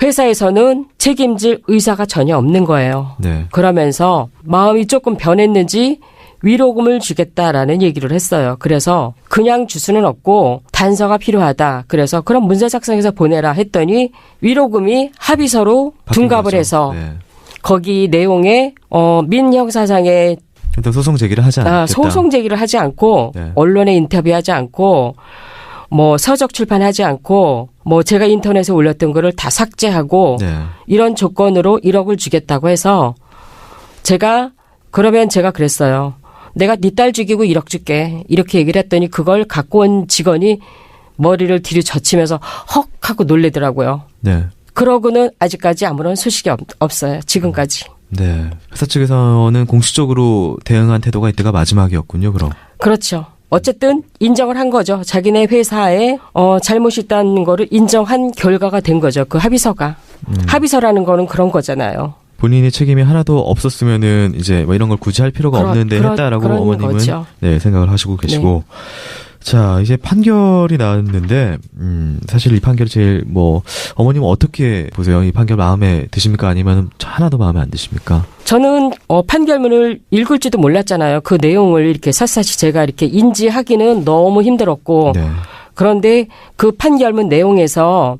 회사에서는 책임질 의사가 전혀 없는 거예요. 네. 그러면서 마음이 조금 변했는지 위로금을 주겠다라는 얘기를 했어요. 그래서 그냥 줄 수는 없고 단서가 필요하다. 그래서 그럼 문서 작성해서 보내라 했더니 위로금이 합의서로 둔갑을 거죠. 해서 네. 거기 내용에 민형사상의 일단 소송 제기를 하지 않겠다. 소송 제기를 하지 않고 네. 언론에 인터뷰하지 않고 뭐 서적 출판하지 않고 뭐 제가 인터넷에 올렸던 거를 다 삭제하고 네. 이런 조건으로 1억을 주겠다고 해서 그러면 제가 그랬어요. 내가 네 딸 죽이고 1억 줄게. 이렇게 얘기를 했더니 그걸 갖고 온 직원이 머리를 뒤로 젖히면서 헉 하고 놀래더라고요. 네. 그러고는 아직까지 아무런 소식이 없어요. 지금까지. 네. 회사 측에서는 공식적으로 대응한 태도가 이때가 마지막이었군요, 그럼. 그렇죠. 어쨌든 인정을 한 거죠. 자기네 회사에 잘못이 있다는 거를 인정한 결과가 된 거죠. 그 합의서가. 합의서라는 거는 그런 거잖아요. 본인의 책임이 하나도 없었으면은 이제 뭐 이런 걸 굳이 할 필요가 없는데 했다라고 어머님은 거죠. 네, 생각을 하시고 계시고. 네. 자, 이제 판결이 나왔는데 사실 이 판결이 제일 뭐 어머님은 어떻게 보세요? 이 판결 마음에 드십니까? 아니면 하나도 마음에 안 드십니까? 저는 판결문을 읽을 줄도 몰랐잖아요. 그 내용을 이렇게 샅샅이 제가 이렇게 인지하기는 너무 힘들었고 네. 그런데 그 판결문 내용에서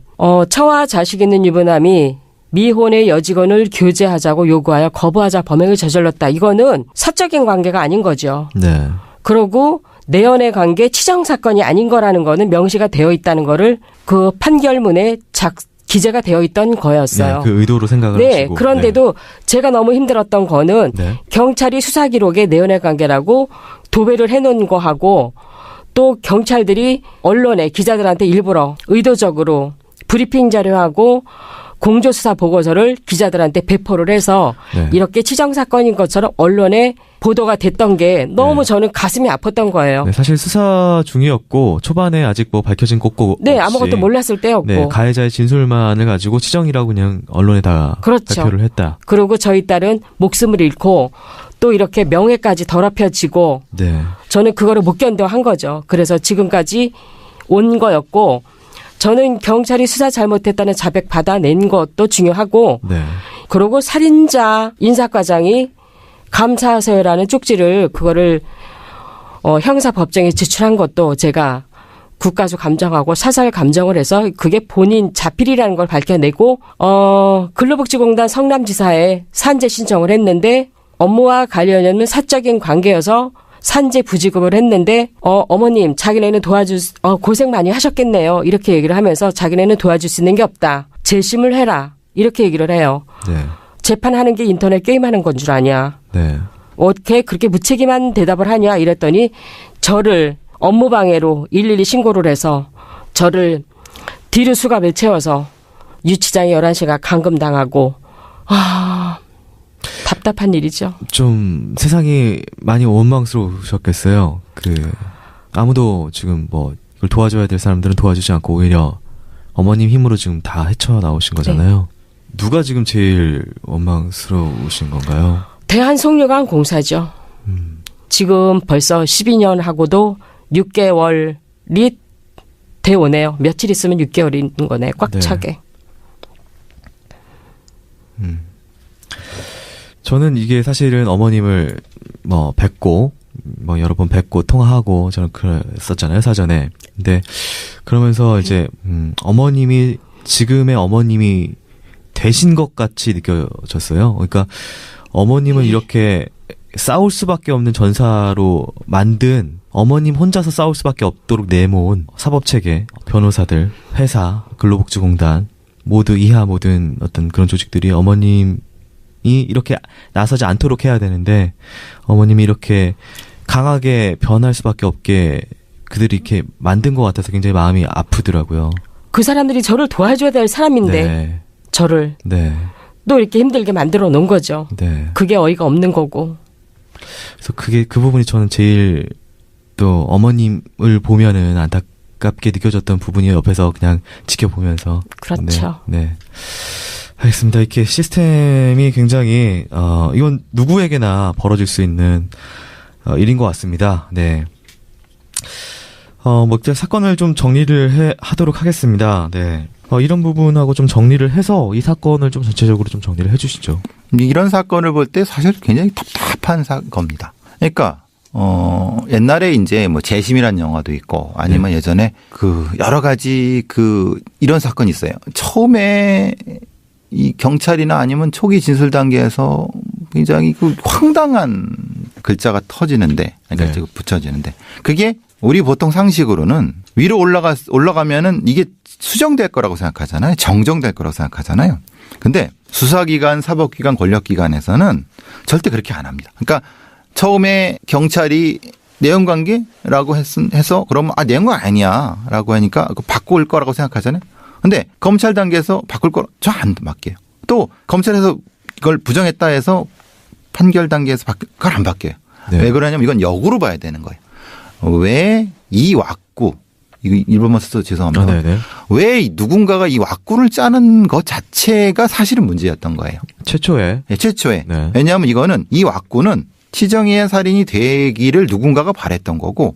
처와 자식 있는 유부남이 미혼의 여직원을 교제하자고 요구하여 거부하자 범행을 저질렀다. 이거는 사적인 관계가 아닌 거죠. 네. 그리고 내연의 관계 치정 사건이 아닌 거라는 거는 명시가 되어 있다는 거를 그 판결문에 기재가 되어 있던 거였어요. 네, 그 의도로 생각을 네, 하시고. 그런데도 제가 너무 힘들었던 거는 네. 경찰이 수사 기록에 내연의 관계라고 도배를 해놓은 거하고 또 경찰들이 언론에 기자들한테 일부러 의도적으로 브리핑 자료하고 공조수사 보고서를 기자들한테 배포를 해서 네. 이렇게 치정사건인 것처럼 언론에 보도가 됐던 게 너무 네. 저는 가슴이 아팠던 거예요. 네, 사실 수사 중이었고 초반에 아직 뭐 밝혀진 꼭꼭 네, 없이 아무것도 몰랐을 때였고. 네, 가해자의 진술만을 가지고 치정이라고 그냥 언론에 다 그렇죠. 발표를 했다. 그리고 저희 딸은 목숨을 잃고 또 이렇게 명예까지 더럽혀지고 네. 저는 그거를 못 견뎌한 거죠. 그래서 지금까지 온 거였고 저는 경찰이 수사 잘못했다는 자백 받아낸 것도 중요하고 네. 그리고 살인자 인사과장이 감사하세요라는 쪽지를 그거를 형사법정에 제출한 것도 제가 국가수 감정하고 사설 감정을 해서 그게 본인 자필이라는 걸 밝혀내고 근로복지공단 성남지사에 산재 신청을 했는데 업무와 관련이 없는 사적인 관계여서 산재 부지급을 했는데 어머님 자기네는 고생 많이 하셨겠네요. 이렇게 얘기를 하면서 자기네는 도와줄 수 있는 게 없다. 재심을 해라. 이렇게 얘기를 해요. 네. 재판하는 게 인터넷 게임하는 건 줄 아냐. 네. 어떻게 그렇게 무책임한 대답을 하냐 이랬더니 저를 업무방해로 112 신고를 해서 저를 뒤로 수갑을 채워서 유치장에 11시간 감금당하고 답답한 일이죠. 좀 세상이 많이 원망스러우셨겠어요. 아무도 지금 뭐 이걸 도와줘야 될 사람들은 도와주지 않고 오히려 어머님 힘으로 지금 다 헤쳐나오신 거잖아요. 네. 누가 지금 제일 원망스러우신 건가요? 대한송유관공사죠. 지금 벌써 12년 하고도 6개월이 돼 오네요. 며칠 있으면 6개월인 거네. 꽉 네. 차게. 저는 이게 사실은 어머님을 뵙고 여러 번 뵙고 통화하고 저는 그랬었잖아요, 사전에. 근데 그러면서 이제 어머님이 지금의 어머님이 되신 것 같이 느껴졌어요. 그러니까 어머님은 이렇게 싸울 수밖에 없는 전사로 만든 어머님 혼자서 싸울 수밖에 없도록 내모은 사법체계, 변호사들, 회사, 근로복지공단 모두 이하 모든 어떤 그런 조직들이 어머님이 이렇게 나서지 않도록 해야 되는데 어머님이 이렇게 강하게 변할 수밖에 없게 그들이 이렇게 만든 것 같아서 굉장히 마음이 아프더라고요. 그 사람들이 저를 도와줘야 될 사람인데 네. 저를 네. 또 이렇게 힘들게 만들어 놓은 거죠. 네. 그게 어이가 없는 거고. 그래서 그 부분이 저는 제일 또 어머님을 보면은 안타깝게 느껴졌던 부분이 옆에서 그냥 지켜보면서. 그렇죠. 네. 네. 알겠습니다. 이렇게 시스템이 굉장히, 이건 누구에게나 벌어질 수 있는, 일인 것 같습니다. 네. 사건을 좀 정리를 하도록 하겠습니다. 네. 이런 부분하고 좀 정리를 해서 이 사건을 좀 전체적으로 좀 정리를 해 주시죠. 이런 사건을 볼 때 사실 굉장히 답답한 겁니다. 그러니까, 옛날에 이제 뭐 재심이라는 영화도 있고 아니면 네. 예전에 여러 가지 이런 사건이 있어요. 처음에 이 경찰이나 아니면 초기 진술 단계에서 굉장히 황당한 글자가 터지는데, 그러니까 네. 붙여지는데 그게 우리 보통 상식으로는 위로 올라가면은 이게 수정될 거라고 생각하잖아요. 정정될 거라고 생각하잖아요. 근데 수사기관, 사법기관, 권력기관에서는 절대 그렇게 안 합니다. 그러니까 처음에 경찰이 내용관계라고 해서 그러면 내용관 아니야라고 하니까 바꿀 거라고 생각하잖아요. 근데 검찰 단계에서 바꿀 거 저 안 맡겨요. 또 검찰에서 이걸 부정했다 해서 판결 단계에서 그걸 안 바뀌어요. 네. 왜 그러냐면 이건 역으로 봐야 되는 거예요. 왜 이 왁구, 이거 일본말 써서 죄송합니다. 네네. 왜 누군가가 이 왁구를 짜는 것 자체가 사실은 문제였던 거예요. 최초에. 네, 최초에. 네. 왜냐하면 이거는 이 왁구는 치정의의 살인이 되기를 누군가가 바랬던 거고,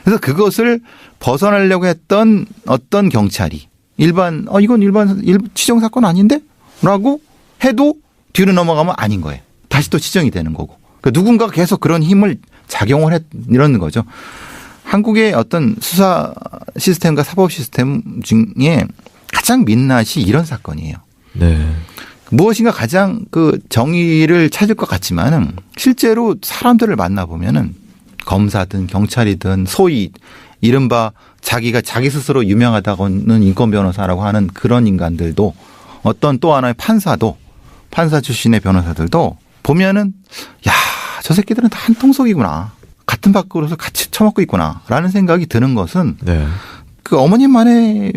그래서 그것을 벗어나려고 했던 어떤 경찰이 이건 일반 치정 사건 아닌데? 라고 해도 뒤로 넘어가면 아닌 거예요. 다시 또 치정이 되는 거고. 그러니까 누군가가 계속 그런 힘을 작용을 이러는 거죠. 한국의 어떤 수사 시스템과 사법 시스템 중에 가장 민낯이 이런 사건이에요. 네. 무엇인가 가장 정의를 찾을 것 같지만은 실제로 사람들을 만나보면은 검사든 경찰이든 소위 이른바 자기가 자기 스스로 유명하다고는 인권 변호사라고 하는 그런 인간들도 어떤 또 하나의 판사 출신의 변호사들도 보면은 저 새끼들은 다 한 통속이구나. 같은 밥그릇을 같이 처먹고 있구나. 라는 생각이 드는 것은 네. 어머님만의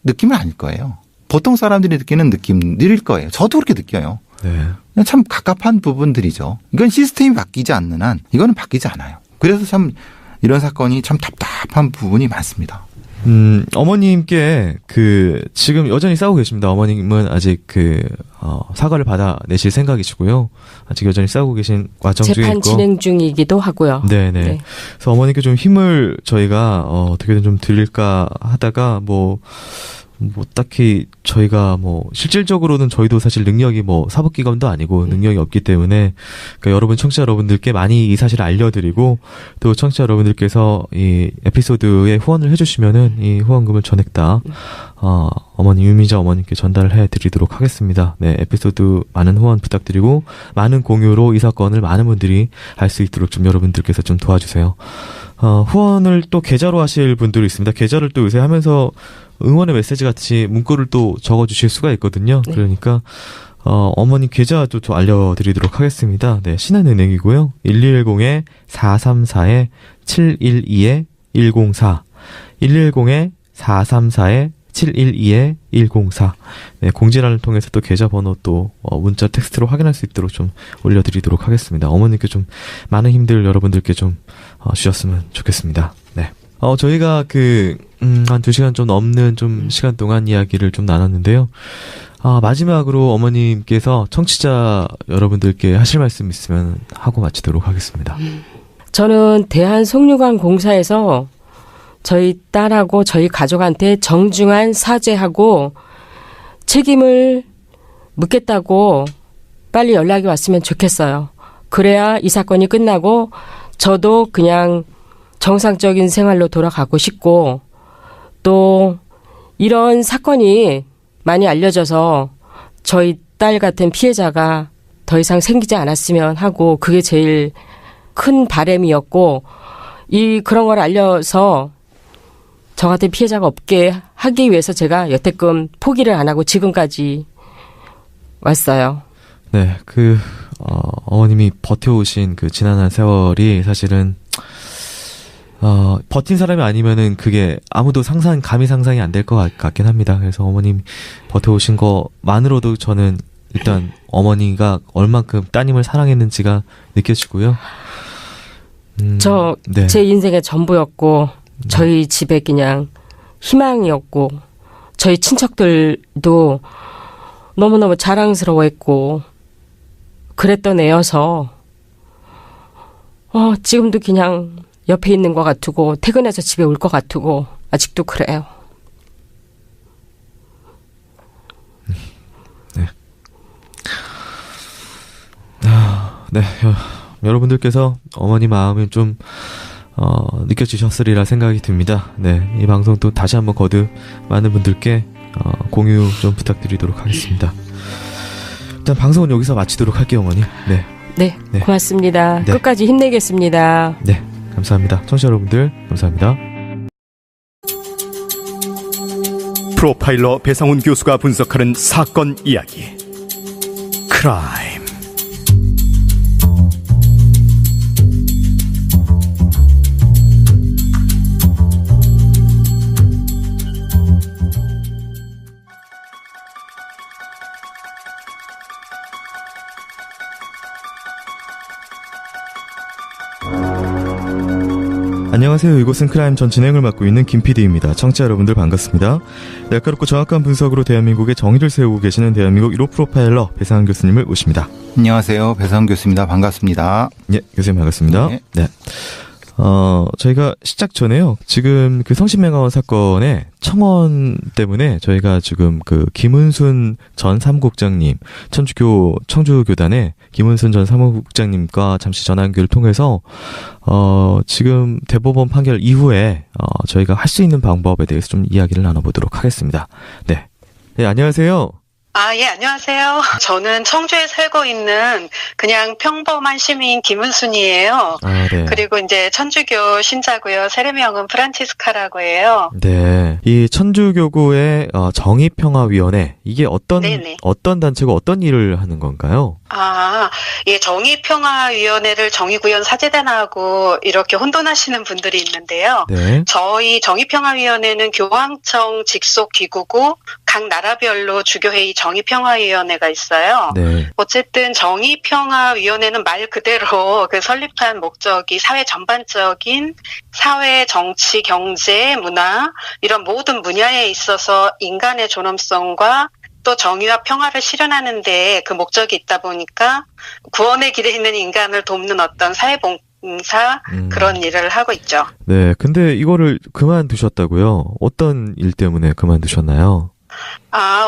느낌은 아닐 거예요. 보통 사람들이 느끼는 느낌일 거예요. 저도 그렇게 느껴요. 네. 그냥 참 갑갑한 부분들이죠. 이건 시스템이 바뀌지 않는 한 이거는 바뀌지 않아요. 그래서 참 이런 사건이 참 답답한 부분이 많습니다. 어머님께 지금 여전히 싸우고 계십니다. 어머님은 아직 사과를 받아내실 생각이시고요. 아직 여전히 싸우고 계신 과정 중에 있고. 재판 진행 중이기도 하고요. 네네. 네. 그래서 어머님께 좀 힘을 저희가 어떻게든 좀 드릴까 하다가 뭐 딱히 저희가 뭐 실질적으로는 저희도 사실 능력이 뭐 사법기관도 아니고 능력이 없기 때문에 그러니까 여러분 청취자 여러분들께 많이 이 사실을 알려드리고 또 청취자 여러분들께서 이 에피소드에 후원을 해주시면은 이 후원금을 전액 다 어머니 유미자 어머님께 전달을 해드리도록 하겠습니다. 네, 에피소드 많은 후원 부탁드리고 많은 공유로 이 사건을 많은 분들이 알 수 있도록 좀 여러분들께서 좀 도와주세요. 후원을 또 계좌로 하실 분들이 있습니다. 계좌를 또 요새 하면서 응원의 메시지 같이 문구를 또 적어주실 수가 있거든요. 네. 그러니까 어머니 계좌도 또 알려드리도록 하겠습니다. 네, 신한은행이고요. 110-434-712-104 110-434-712-104 네, 공지란을 통해서 또 계좌번호 또 문자 텍스트로 확인할 수 있도록 좀 올려드리도록 하겠습니다. 어머니께 좀 많은 힘들 여러분들께 좀 주셨으면 좋겠습니다. 네. 저희가 한 2시간 좀 넘는 좀 시간 동안 이야기를 좀 나눴는데요. 마지막으로 어머님께서 청취자 여러분들께 하실 말씀 있으면 하고 마치도록 하겠습니다. 저는 대한송유관공사에서 저희 딸하고 저희 가족한테 정중한 사죄하고 책임을 묻겠다고 빨리 연락이 왔으면 좋겠어요. 그래야 이 사건이 끝나고 저도 그냥 정상적인 생활로 돌아가고 싶고 또 이런 사건이 많이 알려져서 저희 딸 같은 피해자가 더 이상 생기지 않았으면 하고 그게 제일 큰 바람이었고 그런 걸 알려서 저 같은 피해자가 없게 하기 위해서 제가 여태껏 포기를 안 하고 지금까지 왔어요. 네, 어머님이 버텨오신 그 지난한 세월이 사실은 버틴 사람이 아니면은 그게 아무도 감히 상상이 안 될 것 같긴 합니다. 그래서 어머님 버텨오신 것만으로도 저는 일단 어머니가 얼만큼 따님을 사랑했는지가 느껴지고요. 네. 제 인생의 전부였고, 저희 집에 그냥 희망이었고, 저희 친척들도 너무너무 자랑스러워했고, 그랬던 애여서, 지금도 그냥 옆에 있는 것 같고, 퇴근해서 집에 올 것 같고, 아직도 그래요. 네. 네. 여러분들께서 어머니 마음이 좀, 느껴지셨으리라 생각이 듭니다. 네. 이 방송 또 다시 한번 거듭 많은 분들께, 공유 좀 부탁드리도록 하겠습니다. 일단 방송은 여기서 마치도록 할게요, 어머니. 네. 네. 네. 고맙습니다. 네. 끝까지 힘내겠습니다. 네. 감사합니다. 청취자 여러분들, 감사합니다. 프로파일러 배상훈 교수가 분석하는 사건 이야기. 크라임. 안녕하세요. 이곳은 크라임 전 진행을 맡고 있는 김PD입니다. 청취자 여러분들 반갑습니다. 날카롭고 정확한 분석으로 대한민국의 정의를 세우고 계시는 대한민국 1호 프로파일러 배상훈 교수님을 모십니다. 안녕하세요. 배상훈 교수입니다. 반갑습니다. 예, 교수님 반갑습니다. 네. 네. 저희가 시작 전에요. 지금 그 성신맹아원 사건의 청원 때문에 저희가 지금 그 김은순 전 사무국장님, 청주교단의 김은순 전 사무국장님과 잠시 전화 연결을 통해서 지금 대법원 판결 이후에 저희가 할 수 있는 방법에 대해서 좀 이야기를 나눠보도록 하겠습니다. 네. 네, 안녕하세요. 예, 안녕하세요. 저는 청주에 살고 있는 그냥 평범한 시민 김은순이에요. 네. 그리고 이제 천주교 신자고요. 세례명은 프란치스카라고 해요. 네. 이 천주교구의 정의평화위원회, 이게 네네. 어떤 단체고 어떤 일을 하는 건가요? 예, 정의평화위원회를 정의구현 사제단하고 이렇게 혼돈하시는 분들이 있는데요. 네. 저희 정의평화위원회는 교황청 직속 기구고 각 나라별로 주교회의 정의평화위원회가 있어요. 네. 어쨌든 정의평화위원회는 말 그대로 그 설립한 목적이 사회 전반적인 사회, 정치, 경제, 문화 이런 모든 분야에 있어서 인간의 존엄성과 또 정의와 평화를 실현하는 데 그 목적이 있다 보니까 구원의 길에 있는 인간을 돕는 어떤 그런 일을 하고 있죠. 네. 근데 이거를 그만두셨다고요? 어떤 일 때문에 그만두셨나요?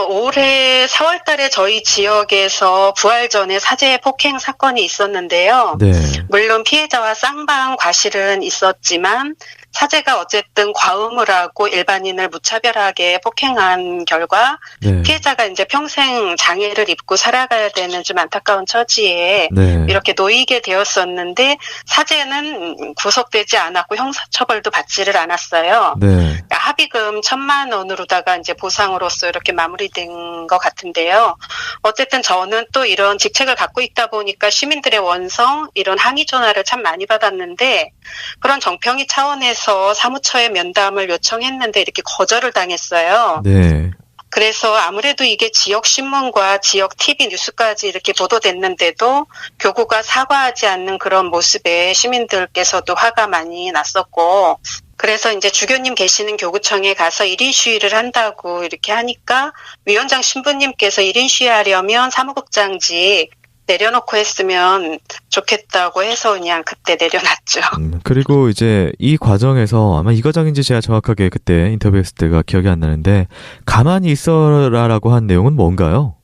올해 4월 달에 저희 지역에서 부활 전에 사제 폭행 사건이 있었는데요. 네. 물론 피해자와 쌍방 과실은 있었지만 사제가 어쨌든 과음을 하고 일반인을 무차별하게 폭행한 결과 네. 피해자가 이제 평생 장애를 입고 살아가야 되는 좀 안타까운 처지에 네. 이렇게 놓이게 되었었는데 사제는 구속되지 않았고 형사처벌도 받지를 않았어요. 네. 그러니까 합의금 1,000만 원으로다가 이제 보상으로서 이렇게 마무리된 것 같은데요. 어쨌든 저는 또 이런 직책을 갖고 있다 보니까 시민들의 원성, 이런 항의 전화를 참 많이 받았는데 그런 정평이 차원에서 사무처에 면담을 요청했는데 이렇게 거절을 당했어요. 네. 그래서 아무래도 이게 지역 신문과 지역 TV 뉴스까지 이렇게 보도됐는데도 교구가 사과하지 않는 그런 모습에 시민들께서도 화가 많이 났었고, 그래서 이제 주교님 계시는 교구청에 가서 1인 시위를 한다고 이렇게 하니까 위원장 신부님께서 1인 시위하려면 사무국장직 내려놓고 했으면 좋겠다고 해서 그냥 그때 내려놨죠. 그리고 이제 이 과정에서 아마 이 과정인지 제가 정확하게 그때 인터뷰했을 때가 기억이 안 나는데 가만히 있어라라고 한 내용은 뭔가요?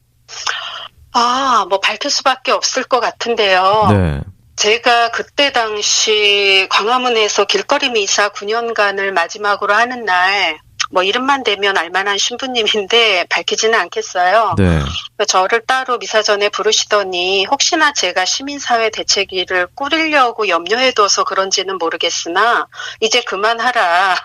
뭐 밝힐 수밖에 없을 것 같은데요. 네. 제가 그때 당시 광화문에서 길거리 미사 9년간을 마지막으로 하는 날, 이름만 대면 알만한 신부님인데 밝히지는 않겠어요. 네. 저를 따로 미사 전에 부르시더니 혹시나 제가 시민사회 대책위를 꾸리려고 염려해둬서 그런지는 모르겠으나 이제 그만하라.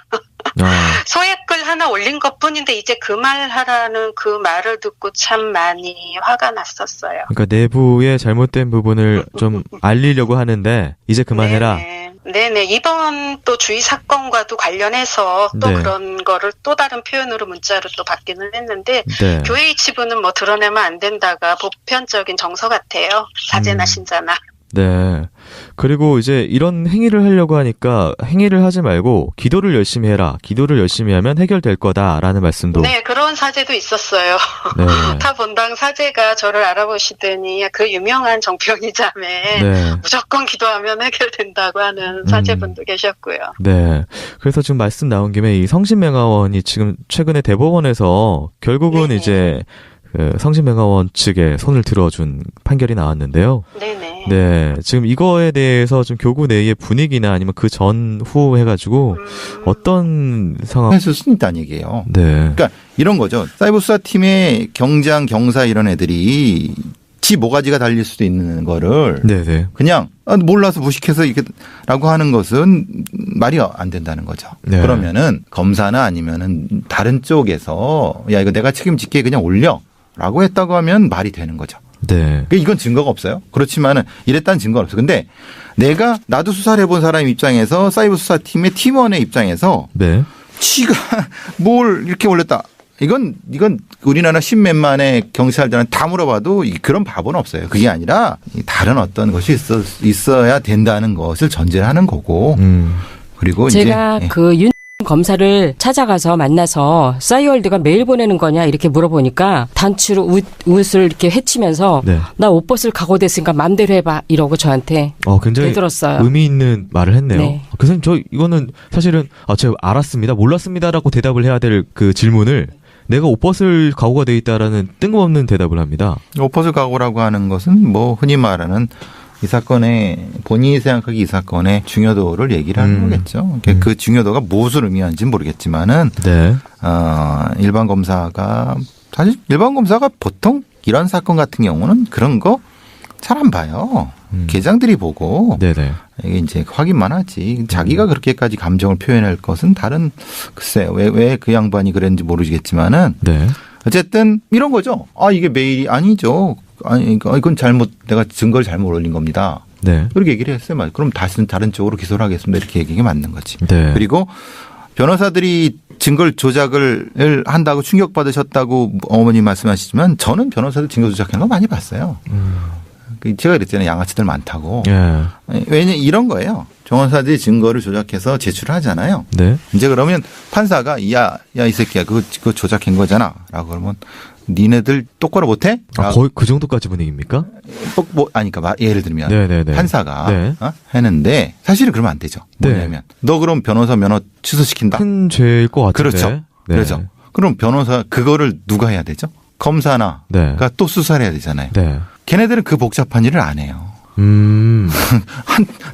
소액글 하나 올린 것뿐인데 이제 그만하라는 그 말을 듣고 참 많이 화가 났었어요. 그러니까 내부의 잘못된 부분을 좀 알리려고 하는데 이제 그만해라. 네네. 이번 또 주의 사건과도 관련해서 또 네. 그런 거를 또 다른 표현으로 문자로 또 받기는 했는데 네. 교회 이치부는 드러내면 안 된다가 보편적인 정서 같아요. 사제나 신자나. 네. 그리고 이제 이런 행위를 하려고 하니까 행위를 하지 말고 기도를 열심히 해라. 기도를 열심히 하면 해결될 거다라는 말씀도. 네, 그런 사제도 있었어요. 네. 타 본당 사제가 저를 알아보시더니 그 유명한 정평이 자매 네. 무조건 기도하면 해결된다고 하는 사제분도 계셨고요. 네. 그래서 지금 말씀 나온 김에 이 성신맹화원이 지금 최근에 대법원에서 결국은 네네. 이제 그 성신맹화원 측에 손을 들어준 판결이 나왔는데요. 네네. 네. 지금 이거에 대해서 좀 교구 내의 분위기나 아니면 그 전후 해가지고 어떤 상황. 했을 수 있다는 얘기예요. 네. 그러니까 이런 거죠. 사이버 수사팀의 경장, 경사 이런 애들이 지 모가지가 달릴 수도 있는 거를 네네. 그냥 몰라서 무식해서 이렇게라고 하는 것은 말이 안 된다는 거죠. 네. 그러면은 검사나 아니면은 다른 쪽에서 야 이거 내가 책임질게 그냥 올려라고 했다고 하면 말이 되는 거죠. 네. 이건 증거가 없어요. 그렇지만은 이랬다는 증거는 없어요. 근데 나도 수사를 해본 사람 입장에서 사이버 수사팀의 팀원의 입장에서 네. 지가 뭘 이렇게 올렸다. 이건 우리나라 십몇만의 경찰들한테 다 물어봐도 그런 바보는 없어요. 그게 아니라 다른 어떤 것이 있어야 된다는 것을 전제를 하는 거고. 그리고 제가 이제 그 윤 검사를 찾아가서 만나서 싸이월드가 메일 보내는 거냐 이렇게 물어보니까 단추로 웃을 이렇게 헤치면서 네. 나 옷 벗을 각오됐으니까 맘대로 해봐 이러고 저한테 굉장히 되들었어요. 의미 있는 말을 했네요. 네. 선생님 저 이거는 사실은 제가 알았습니다. 몰랐습니다라고 대답을 해야 될 그 질문을 내가 옷 벗을 각오가 돼 있다라는 뜬금없는 대답을 합니다. 옷 벗을 각오라고 하는 것은 흔히 말하는 이 사건의 본인이 생각하기 이 사건의 중요도를 얘기를 하는 거겠죠. 그 중요도가 무엇을 의미하는지는 모르겠지만은 네. 일반 검사가 보통 이런 사건 같은 경우는 그런 거 잘 안 봐요. 계장들이 보고 네네. 이게 이제 확인만 하지. 자기가 그렇게까지 감정을 표현할 것은 글쎄요. 왜 그 양반이 그랬는지 모르겠지만은 네. 어쨌든 이런 거죠. 이게 메일이 아니죠. 이건 내가 증거를 잘못 올린 겁니다. 네. 그렇게 얘기를 했어요. 그럼 다른 쪽으로 기소를 하겠습니다. 이렇게 얘기가 맞는 거지. 네. 그리고 변호사들이 증거를 조작을 한다고 충격받으셨다고 어머니 말씀하시지만 저는 변호사들 증거 조작하는 거 많이 봤어요. 제가 그랬잖아요. 양아치들 많다고. 예. 왜냐면 이런 거예요. 변호사들이 증거를 조작해서 제출을 하잖아요. 네. 이제 그러면 판사가 야 이 새끼야 그거 조작한 거잖아 라고 그러면 니네들 똑바로 못해? 거의 그 정도까지 분위기입니까? 그러니까 예를 들면 네네네. 판사가 네. 했는데 사실은 그러면 안 되죠. 네. 뭐냐면 너 그럼 변호사 면허 취소시킨다. 큰 죄일 것 같은데. 그렇죠. 네. 그렇죠. 그럼 변호사 그거를 누가 해야 되죠? 검사나 네. 가 또 수사를 해야 되잖아요. 네. 걔네들은 그 복잡한 일을 안 해요.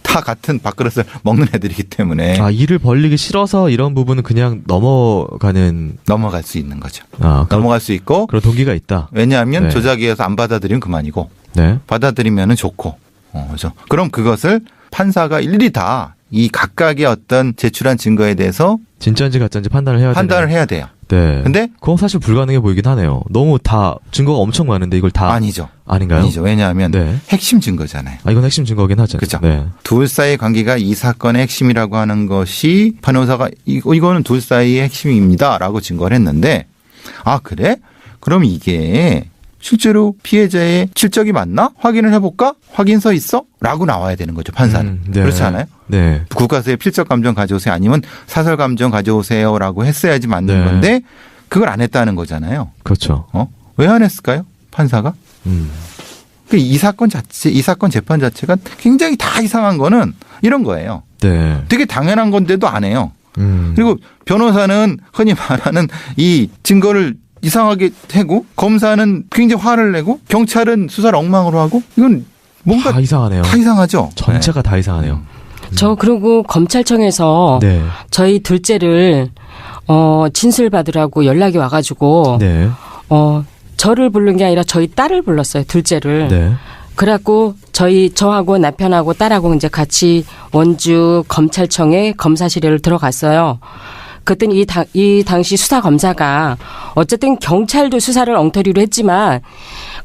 다 같은 밥그릇을 먹는 애들이기 때문에 일을 벌리기 싫어서 이런 부분은 그냥 넘어갈 수 있는 거죠. 넘어갈 수 있고 그런 동기가 있다. 왜냐하면 네. 조작위에서 안 받아들이면 그만이고 네. 받아들이면은 좋고. 그렇죠. 그럼 그것을 판사가 일일이 다 이 각각의 어떤 제출한 증거에 대해서 진짜인지 가짜인지 판단을 해야 돼요. 네. 근데 그건 사실 불가능해 보이긴 하네요. 너무 다 증거가 엄청 많은데 이걸 다 아니죠. 아닌가요? 아니죠. 왜냐하면 네. 핵심 증거잖아요. 이건 핵심 증거긴 하죠. 그렇죠. 네. 둘 사이의 관계가 이 사건의 핵심이라고 하는 것이 판호사가 이거는 둘 사이의 핵심입니다라고 증거를 했는데 그래? 그럼 이게 실제로 피해자의 실적이 맞나? 확인을 해볼까? 확인서 있어? 라고 나와야 되는 거죠, 판사는. 네. 그렇지 않아요? 네. 국가서의 필적 감정 가져오세요. 아니면 사설 감정 가져오세요라고 했어야지 맞는 네. 건데 그걸 안 했다는 거잖아요. 그렇죠. 왜 안 했을까요? 판사가? 이 사건 재판 자체가 굉장히 다 이상한 거는 이런 거예요. 네. 되게 당연한 건데도 안 해요. 그리고 변호사는 흔히 말하는 이 증거를 이상하게 해고 검사는 굉장히 화를 내고 경찰은 수사를 엉망으로 하고 이건 뭔가 다 이상하네요. 다 이상하죠. 전체가 다 이상하네요. 저 그리고 검찰청에서 네. 저희 둘째를 진술 받으라고 연락이 와가지고 네. 저를 부른 게 아니라 저희 딸을 불렀어요. 둘째를. 네. 그래갖고 저하고 남편하고 딸하고 이제 같이 원주 검찰청에 검사실에 들어갔어요. 그랬더니 이 당시 수사 검사가 어쨌든 경찰도 수사를 엉터리로 했지만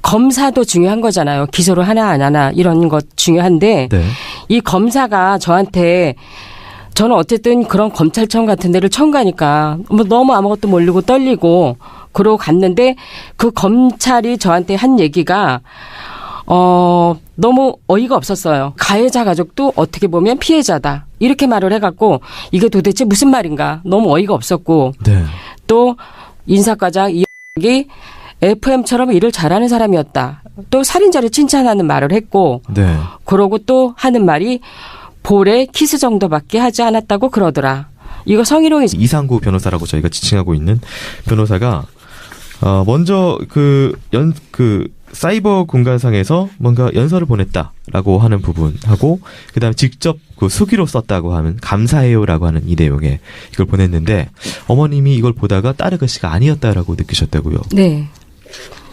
검사도 중요한 거잖아요. 기소를 하나 안 하나 이런 것 중요한데 네. 이 검사가 저한테 저는 어쨌든 그런 검찰청 같은 데를 처음 가니까 너무 아무것도 모르고 떨리고 그러고 갔는데 그 검찰이 저한테 한 얘기가 너무 어이가 없었어요. 가해자 가족도 어떻게 보면 피해자다. 이렇게 말을 해갖고 이게 도대체 무슨 말인가. 너무 어이가 없었고. 네. 또 인사과장 이이 FM처럼 일을 잘하는 사람이었다. 또 살인자를 칭찬하는 말을 했고. 네. 그러고 또 하는 말이 볼에 키스 정도밖에 하지 않았다고 그러더라. 이거 성희롱이 이상구 변호사라고 저희가 지칭하고 있는 변호사가 먼저 사이버 공간상에서 뭔가 연설을 보냈다라고 하는 부분하고 그다음에 직접 그 수기로 썼다고 하면 감사해요라고 하는 이 내용에 이걸 보냈는데 어머님이 이걸 보다가 딸의 글씨가 아니었다라고 느끼셨다고요. 네.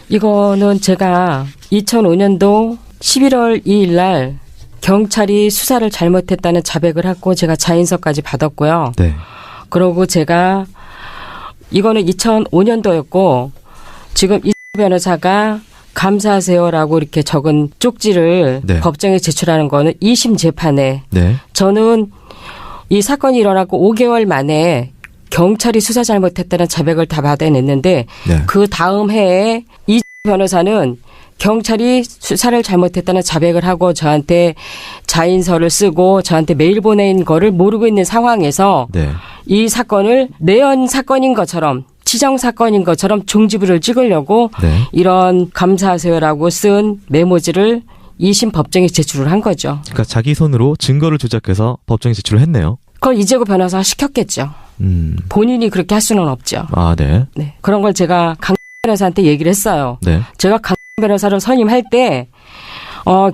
이거는 제가 2005년도 11월 2일 날 경찰이 수사를 잘못했다는 자백을 하고 제가 자인서까지 받았고요. 네. 그러고 제가 이거는 2005년도였고 지금 이 변호사가 감사하세요라고 이렇게 적은 쪽지를 네. 법정에 제출하는 거는 2심 재판에 네. 저는 이 사건이 일어나고 5개월 만에 경찰이 수사 잘못했다는 자백을 다 받아냈는데 네. 그 다음 해에 이 변호사는 경찰이 수사를 잘못했다는 자백을 하고 저한테 자인서를 쓰고 저한테 메일 보낸 거를 모르고 있는 상황에서 네. 이 사건을 내연 사건인 것처럼 치정 사건인 것처럼 종지부를 찍으려고 네. 이런 감사하세요라고 쓴 메모지를 2심 법정에 제출을 한 거죠. 그러니까 자기 손으로 증거를 조작해서 법정에 제출을 했네요. 그걸 이재구 변호사가 시켰겠죠. 본인이 그렇게 할 수는 없죠. 네. 네. 그런 걸 제가 강 변호사한테 얘기를 했어요. 네. 제가 강 변호사를 선임할 때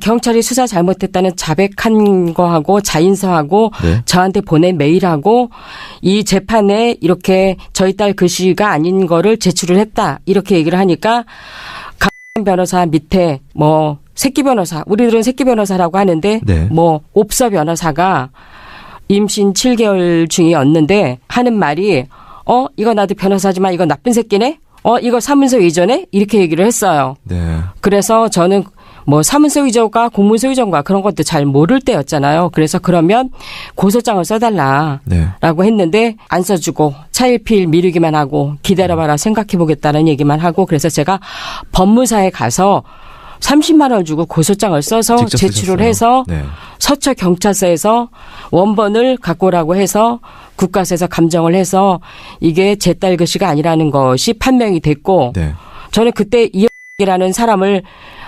경찰이 수사 잘못했다는 자백한 거하고 자인서하고 네. 저한테 보낸 메일하고 이 재판에 이렇게 저희 딸 글씨가 아닌 거를 제출을 했다. 이렇게 얘기를 하니까 강 변호사 밑에 새끼 변호사, 우리들은 새끼 변호사라고 하는데 네. 옵서 변호사가 임신 7개월 중이었는데 하는 말이 이거 나도 변호사지만 이거 나쁜 새끼네? 이거 사문서 위조네? 이렇게 얘기를 했어요. 네. 그래서 저는 사문서 위조가 공문서 위조인가 그런 것도 잘 모를 때였잖아요. 그래서 그러면 고소장을 써달라 네. 라고 했는데 안 써주고 차일피일 미루기만 하고 기다려봐라 생각해보겠다는 얘기만 하고 그래서 제가 법무사에 가서 30만 원을 주고 고소장을 써서 제출을 쓰셨어요. 해서 네. 서초 경찰서에서 원본을 갖고 오라고 해서 국가서에서 감정을 해서 이게 제 딸 글씨가 아니라는 것이 판명이 됐고 네. 저는 그때 이라는 사람을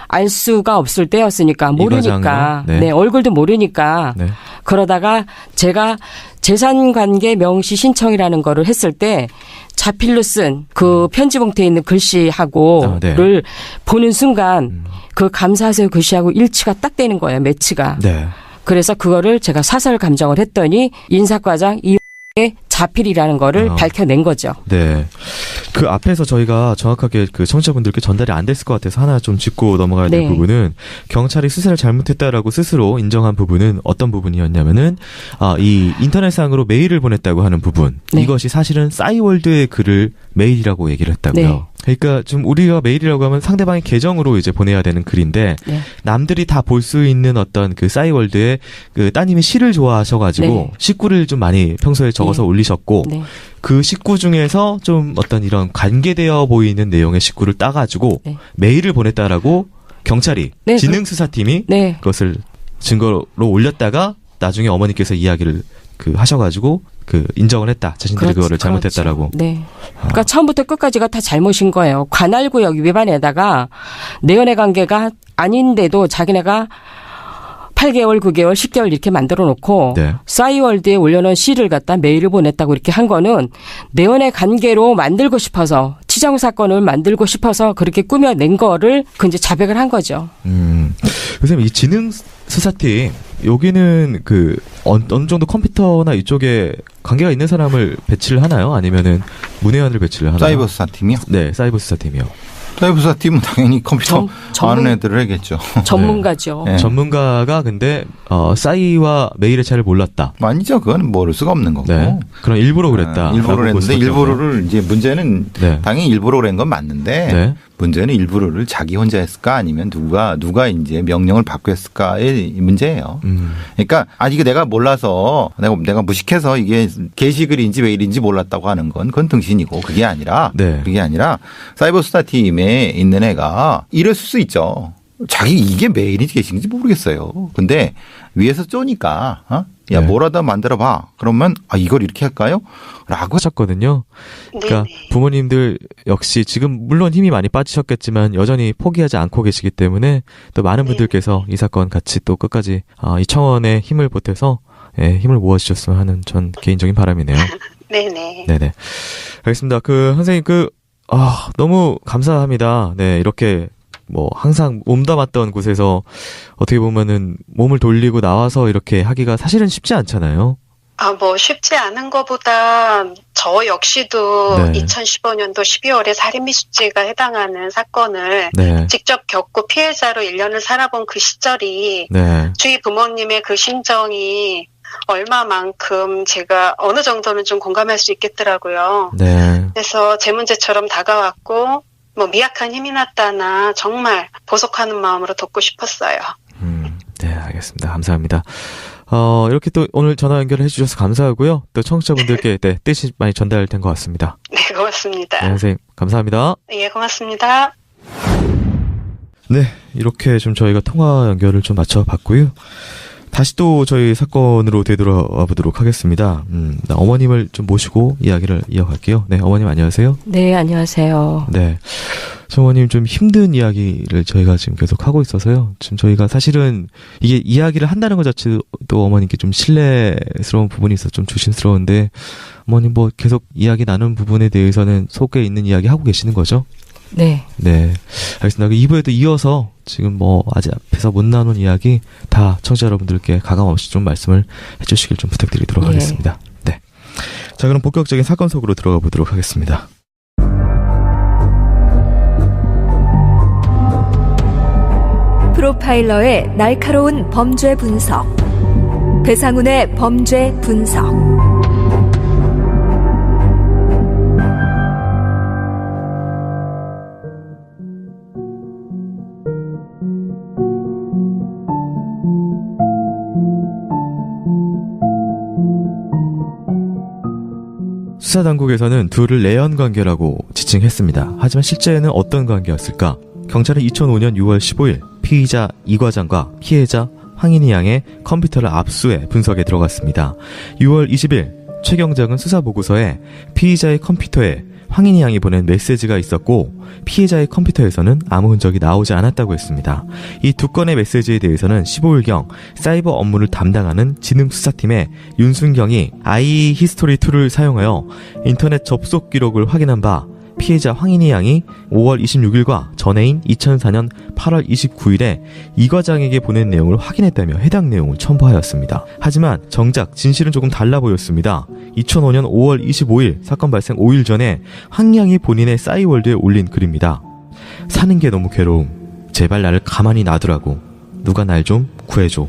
알 수가 없을 때였으니까 모르니까 네. 네, 얼굴도 모르니까 네. 그러다가 제가 재산관계 명시 신청이라는 거를 했을 때 자필로 쓴 그 편지 봉투에 있는 글씨하고를 네. 보는 순간 그 감사하세요 글씨하고 일치가 딱 되는 거예요. 매치가. 네. 그래서 그거를 제가 사설 감정을 했더니 인사과장 이의 자필이라는 거를 밝혀낸 거죠. 네. 그 앞에서 저희가 정확하게 그 청취자분들께 전달이 안 됐을 것 같아서 하나 좀 짚고 넘어가야 될 네. 부분은 경찰이 수사를 잘못했다라고 스스로 인정한 부분은 어떤 부분이었냐면은 이 인터넷상으로 메일을 보냈다고 하는 부분. 네. 이것이 사실은 싸이월드의 글을 메일이라고 얘기를 했다고요. 네. 그러니까 좀 우리가 메일이라고 하면 상대방의 계정으로 이제 보내야 되는 글인데 네. 남들이 다 볼 수 있는 어떤 그 싸이월드에 그 따님이 시를 좋아하셔가지고 네. 식구를 좀 많이 평소에 적어서 네. 올리셨고 네. 그 식구 중에서 좀 어떤 이런 관계되어 보이는 내용의 식구를 따가지고 네. 메일을 보냈다라고 경찰이 네, 지능수사팀이 네. 그것을 증거로 올렸다가 나중에 어머니께서 이야기를 그 하셔가지고 그 인정을 했다. 자신들이 그거를 잘못했다라고. 네. 그러니까 처음부터 끝까지가 다 잘못인 거예요. 관할구역 위반에다가 내연의 관계가 아닌데도 자기네가 8개월, 9개월, 10개월 이렇게 만들어 놓고 네. 싸이월드에 올려놓은 시를 갖다 메일을 보냈다고 이렇게 한 거는 내연의 관계로 만들고 싶어서 치정 사건을 만들고 싶어서 그렇게 꾸며낸 거를 그 이제 자백을 한 거죠. 선생님 이 지능 수사팀 여기는 그 어느 정도 컴퓨터나 이쪽에 관계가 있는 사람을 배치를 하나요? 아니면은 문외한을 배치를 하나요? 사이버 수사팀이요? 네, 사이버 수사팀이요. 사이버 수사팀은 당연히 컴퓨터 아는 애들을 해겠죠. 전문가죠. 네. 전문가가 근데 싸이와 메일의 차이를 몰랐다. 아니죠. 그건 모를 수가 없는 거고. 네. 그럼 일부러 그랬다. 일부러 했는데 일부러를 이제 문제는 네. 당연히 일부러 그런 건 맞는데 네. 문제는 일부러를 자기 혼자 했을까 아니면 누가 이제 명령을 받고 했을까의 문제예요. 그러니까 이거 내가 몰라서 내가 무식해서 이게 게시글인지 메일인지 몰랐다고 하는 건 그건 등신이고 그게 아니라 사이버 수사팀에 있는 애가 이랬을 수 있죠. 자기 이게 메일인지 게시글인지 모르겠어요. 근데 위에서 쪼니까 야 네. 뭐라도 만들어봐. 그러면 이걸 이렇게 할까요? 라고 하셨거든요. 그러니까 부모님들 역시 지금 물론 힘이 많이 빠지셨겠지만 여전히 포기하지 않고 계시기 때문에 또 많은 분들께서 이 사건 같이 또 끝까지 이 청원에 힘을 보태서 힘을 모아주셨으면 하는 전 개인적인 바람이네요. 네네. 네네. 알겠습니다. 선생님 너무 감사합니다. 네, 이렇게 항상 몸담았던 곳에서 어떻게 보면은 몸을 돌리고 나와서 이렇게 하기가 사실은 쉽지 않잖아요. 쉽지 않은 것보다 저 역시도 네. 2015년도 12월에 살인미수죄가 해당하는 사건을 네. 직접 겪고 피해자로 1년을 살아본 그 시절이 네. 주위 부모님의 그 심정이 얼마만큼 제가 어느 정도는 좀 공감할 수 있겠더라고요. 네. 그래서 제 문제처럼 다가왔고 미약한 힘이 났다나 정말 보석하는 마음으로 돕고 싶었어요. 네, 알겠습니다. 감사합니다. 이렇게 또 오늘 전화 연결을 해주셔서 감사하고요. 또 청취자분들께 뜻이 많이 전달된 것 같습니다. 네, 고맙습니다. 네, 선생님 감사합니다. 예, 고맙습니다. 네, 이렇게 좀 저희가 통화 연결을 좀 맞춰봤고요. 다시 또 저희 사건으로 되돌아와 보도록 하겠습니다. 어머님을 좀 모시고 이야기를 이어갈게요. 네, 어머님 안녕하세요. 네, 안녕하세요. 네. 어머님 좀 힘든 이야기를 저희가 지금 계속 하고 있어서요. 지금 저희가 사실은 이게 이야기를 한다는 것 자체도 어머님께 좀 신뢰스러운 부분이 있어서 좀 조심스러운데 어머님 계속 이야기 나눈 부분에 대해서는 속에 있는 이야기 하고 계시는 거죠? 네. 네. 알겠습니다. 2부에도 이어서 지금 아직 앞에서 못 나눈 이야기 다 청취자 여러분들께 가감없이 좀 말씀을 해주시길 좀 부탁드리도록 하겠습니다. 네. 자, 그럼 본격적인 사건 속으로 들어가 보도록 하겠습니다. 프로파일러의 날카로운 범죄 분석. 배상훈의 범죄 분석. 수사당국에서는 둘을 내연 관계라고 지칭했습니다. 하지만 실제는 어떤 관계였을까? 경찰은 2005년 6월 15일 피의자 이 과장과 피해자 황인희 양의 컴퓨터를 압수해 분석에 들어갔습니다. 6월 20일 최 경장은 수사보고서에 피의자의 컴퓨터에 황인희 양이 보낸 메시지가 있었고 피해자의 컴퓨터에서는 아무 흔적이 나오지 않았다고 했습니다. 이 두 건의 메시지에 대해서는 15일경 사이버 업무를 담당하는 진흥수사팀의 윤순경이 iHistory2를 사용하여 인터넷 접속 기록을 확인한 바 피해자 황인희 양이 5월 26일과 전해인 2004년 8월 29일에 이 과장에게 보낸 내용을 확인했다며 해당 내용을 첨부하였습니다. 하지만 정작 진실은 조금 달라 보였습니다. 2005년 5월 25일 사건 발생 5일 전에 황 양이 본인의 싸이월드에 올린 글입니다. 사는 게 너무 괴로움. 제발 나를 가만히 놔두라고. 누가 날 좀 구해줘.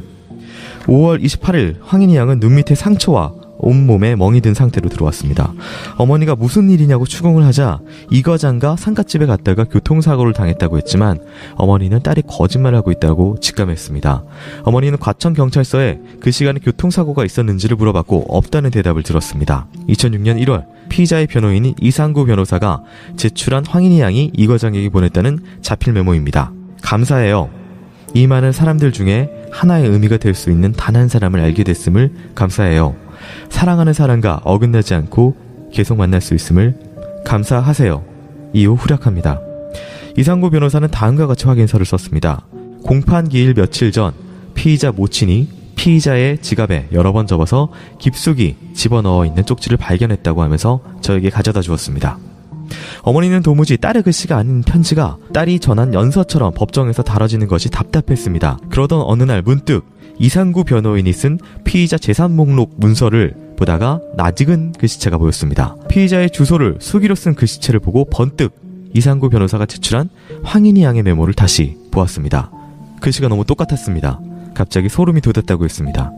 5월 28일 황인희 양은 눈 밑에 상처와 온몸에 멍이 든 상태로 들어왔습니다. 어머니가 무슨 일이냐고 추궁을 하자 이 과장과 상갓집에 갔다가 교통사고를 당했다고 했지만 어머니는 딸이 거짓말하고 있다고 직감했습니다. 어머니는 과천경찰서에 그 시간에 교통사고가 있었는지를 물어봤고 없다는 대답을 들었습니다. 2006년 1월 피의자의 변호인인 이상구 변호사가 제출한 황인희 양이 이 과장에게 보냈다는 자필 메모입니다. 감사해요. 이 많은 사람들 중에 하나의 의미가 될 수 있는 단 한 사람을 알게 됐음을 감사해요. 사랑하는 사람과 어긋나지 않고 계속 만날 수 있음을 감사하세요. 이후 후략합니다. 이상구 변호사는 다음과 같이 확인서를 썼습니다. 공판 기일 며칠 전 피의자 모친이 피의자의 지갑에 여러 번 접어서 깊숙이 집어넣어 있는 쪽지를 발견했다고 하면서 저에게 가져다 주었습니다. 어머니는 도무지 딸의 글씨가 아닌 편지가 딸이 전한 연서처럼 법정에서 다뤄지는 것이 답답했습니다. 그러던 어느 날 문득 이상구 변호인이 쓴 피의자 재산 목록 문서를 보다가 낯익은 글씨체가 보였습니다. 피의자의 주소를 수기로 쓴 글씨체를 보고 번뜩 이상구 변호사가 제출한 황인희 양의 메모를 다시 보았습니다. 글씨가 너무 똑같았습니다. 갑자기 소름이 돋았다고 했습니다.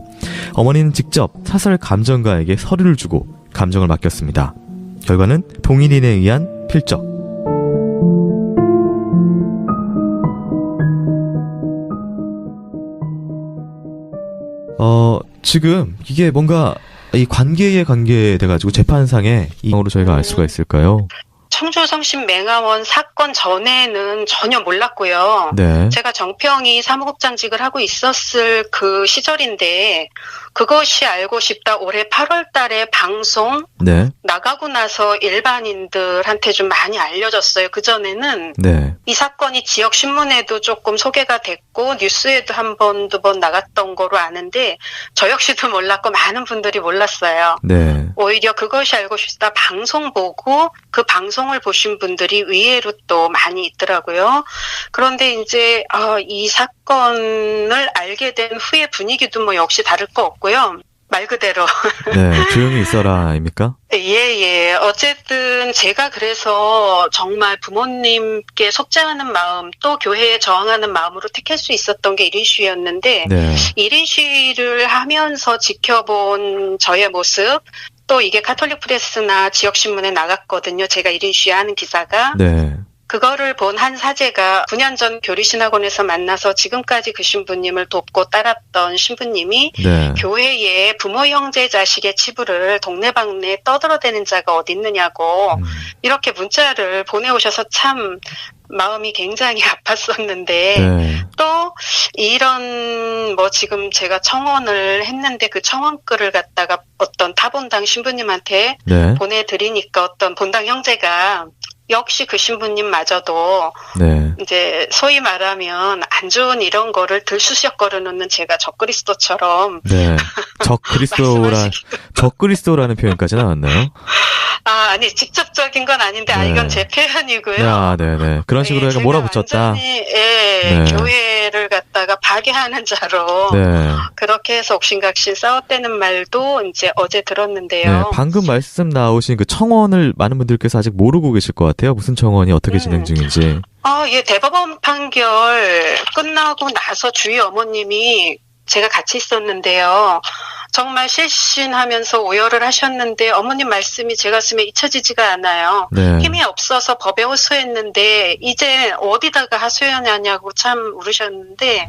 어머니는 직접 사설 감정가에게 서류를 주고 감정을 맡겼습니다. 결과는 동일인에 의한 필적. 지금 이게 뭔가 이 관계에 관계돼가지고 재판상에 이으로 저희가 알 수가 있을까요? 청주성심 맹아원 사건 전에는 전혀 몰랐고요. 네. 제가 정평이 사무국장직을 하고 있었을 그 시절인데 그것이 알고 싶다 올해 8월 달에 방송 네. 나가고 나서 일반인들한테 좀 많이 알려졌어요. 그전에는 네. 이 사건이 지역 신문에도 조금 소개가 됐고 뉴스에도 한 번, 두 번 나갔던 거로 아는데 저 역시도 몰랐고 많은 분들이 몰랐어요. 네. 오히려 그것이 알고 싶다 방송 보고 그 방송을 보신 분들이 의외로 또 많이 있더라고요. 그런데 이제 이 사건을 알게 된 후의 분위기도 뭐 역시 다를 거 없고요. 말 그대로. 네, 조용히 있어라, 아닙니까? 예. 어쨌든 제가 그래서 정말 부모님께 속죄하는 마음 또 교회에 저항하는 마음으로 택할 수 있었던 게 1인 시위였는데 네. 1인 시위를 하면서 지켜본 저의 모습 또 이게 카톨릭 프레스나 지역신문에 나갔거든요. 제가 1인 시위하는 기사가. 네. 그거를 본 한 사제가 9년 전 교리신학원에서 만나서 지금까지 그 신부님을 돕고 따랐던 신부님이 네. 교회에 부모 형제 자식의 치부를 동네방네 떠들어대는 자가 어디 있느냐고 이렇게 문자를 보내오셔서 참 마음이 굉장히 아팠었는데 네. 또 이런 뭐 지금 제가 청원을 했는데 그 청원글을 갖다가 어떤 타본당 신부님한테 네. 보내드리니까 어떤 본당 형제가 역시 그 신부님마저도 네. 이제 소위 말하면 안 좋은 이런 거를 들쑤셔거려 놓는 제가 적그리스도처럼 네. 적그리스도라는 표현까지 나왔나요? 아니 직접적인 건 아닌데 네. 이건 제 표현이고요. 야, 네네. 그런 식으로 약간 몰아붙였다. 네. 교회를 갖다가 파괴하는 자로 네. 그렇게 해서 옥신각신 싸웠다는 말도 이제 어제 들었는데요. 네, 방금 말씀 나오신 그 청원을 많은 분들께서 아직 모르고 계실 것 같아요. 무슨 청원이 어떻게 진행 중인지. 예, 대법원 판결 끝나고 나서 주위 어머님이 제가 같이 있었는데요. 정말 실신하면서 오열을 하셨는데 어머님 말씀이 제 가슴에 잊혀지지가 않아요. 네. 힘이 없어서 법에 호소했는데 이제 어디다가 하소연하냐고 참 울으셨는데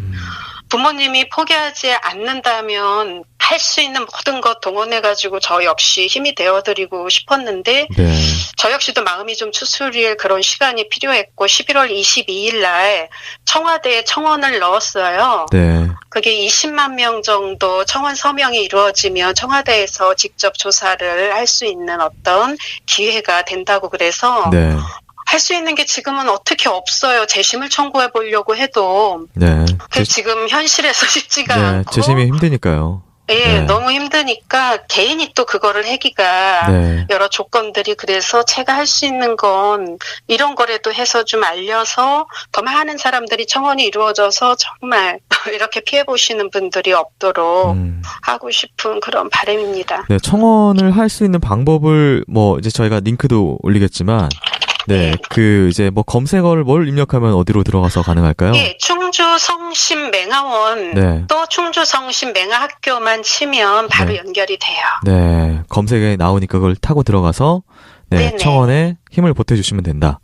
부모님이 포기하지 않는다면 할 수 있는 모든 것 동원해가지고 저 역시 힘이 되어드리고 싶었는데 네. 저 역시도 마음이 좀 추스릴 그런 시간이 필요했고 11월 22일 날 청와대에 청원을 넣었어요. 네. 그게 20만 명 정도 청원 서명이 이루어지면 청와대에서 직접 조사를 할 수 있는 어떤 기회가 된다고 그래서 네. 할 수 있는 게 지금은 어떻게 없어요. 재심을 청구해 보려고 해도 네. 지금 현실에서 쉽지가 네. 않고 재심이 힘드니까요. 예, 네. 너무 힘드니까 개인이 또 그거를 하기가 네. 여러 조건들이 그래서 제가 할 수 있는 건 이런 거라도 해서 좀 알려서 더 많은 사람들이 청원이 이루어져서 정말 이렇게 피해 보시는 분들이 없도록 하고 싶은 그런 바람입니다. 네, 청원을 할 수 있는 방법을 이제 저희가 링크도 올리겠지만 네, 이제 검색어를 뭘 입력하면 어디로 들어가서 가능할까요? 예, 충주 성심 맹아원 네. 또 충주 성심 맹아학교만 치면 바로 네. 연결이 돼요. 네, 검색에 나오니까 그걸 타고 들어가서 네, 네네. 청원에 힘을 보태주시면 된다.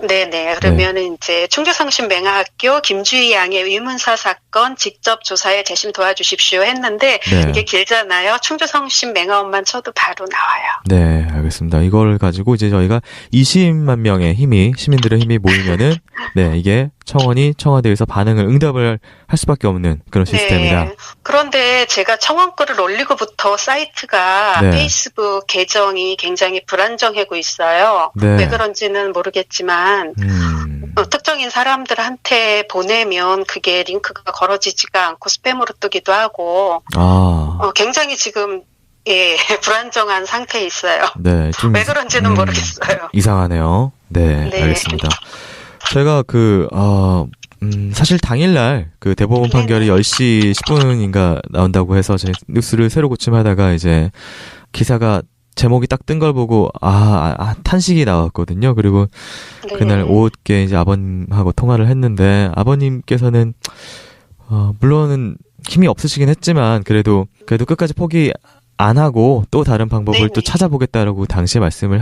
네네. 그러면은 이제 충주성심 맹아학교 김주희 양의 위문사 사건 직접 조사에 재심 도와주십시오 했는데 네. 이게 길잖아요. 충주성심 맹아원만 쳐도 바로 나와요. 네, 알겠습니다. 이걸 가지고 이제 저희가 20만 명의 시민들의 힘이 모이면은 네, 이게 청원이 청와대에서 응답을 할 수밖에 없는 그런 시스템이다. 네. 그런데 제가 청원글을 올리고부터 사이트가 네. 페이스북 계정이 굉장히 불안정하고 있어요. 네. 왜 그런지는 모르겠지만 특정인 사람들한테 보내면 그게 링크가 걸어지지가 않고 스팸으로 뜨기도 하고 굉장히 지금 예, 불안정한 상태에 있어요. 네, 좀 왜 그런지는 모르겠어요. 이상하네요. 네, 네. 알겠습니다. 제가 사실 당일날 대법원 판결이 10시 10분인가 나온다고 해서 제 뉴스를 새로 고침하다가 이제 기사가 제목이 딱 뜬 걸 보고 탄식이 나왔거든요. 그리고 네. 그날 오후께 이제 아버님하고 통화를 했는데 아버님께서는 물론은 힘이 없으시긴 했지만 그래도 끝까지 포기 안 하고 또 다른 방법을 네네. 또 찾아보겠다라고 당시에 말씀을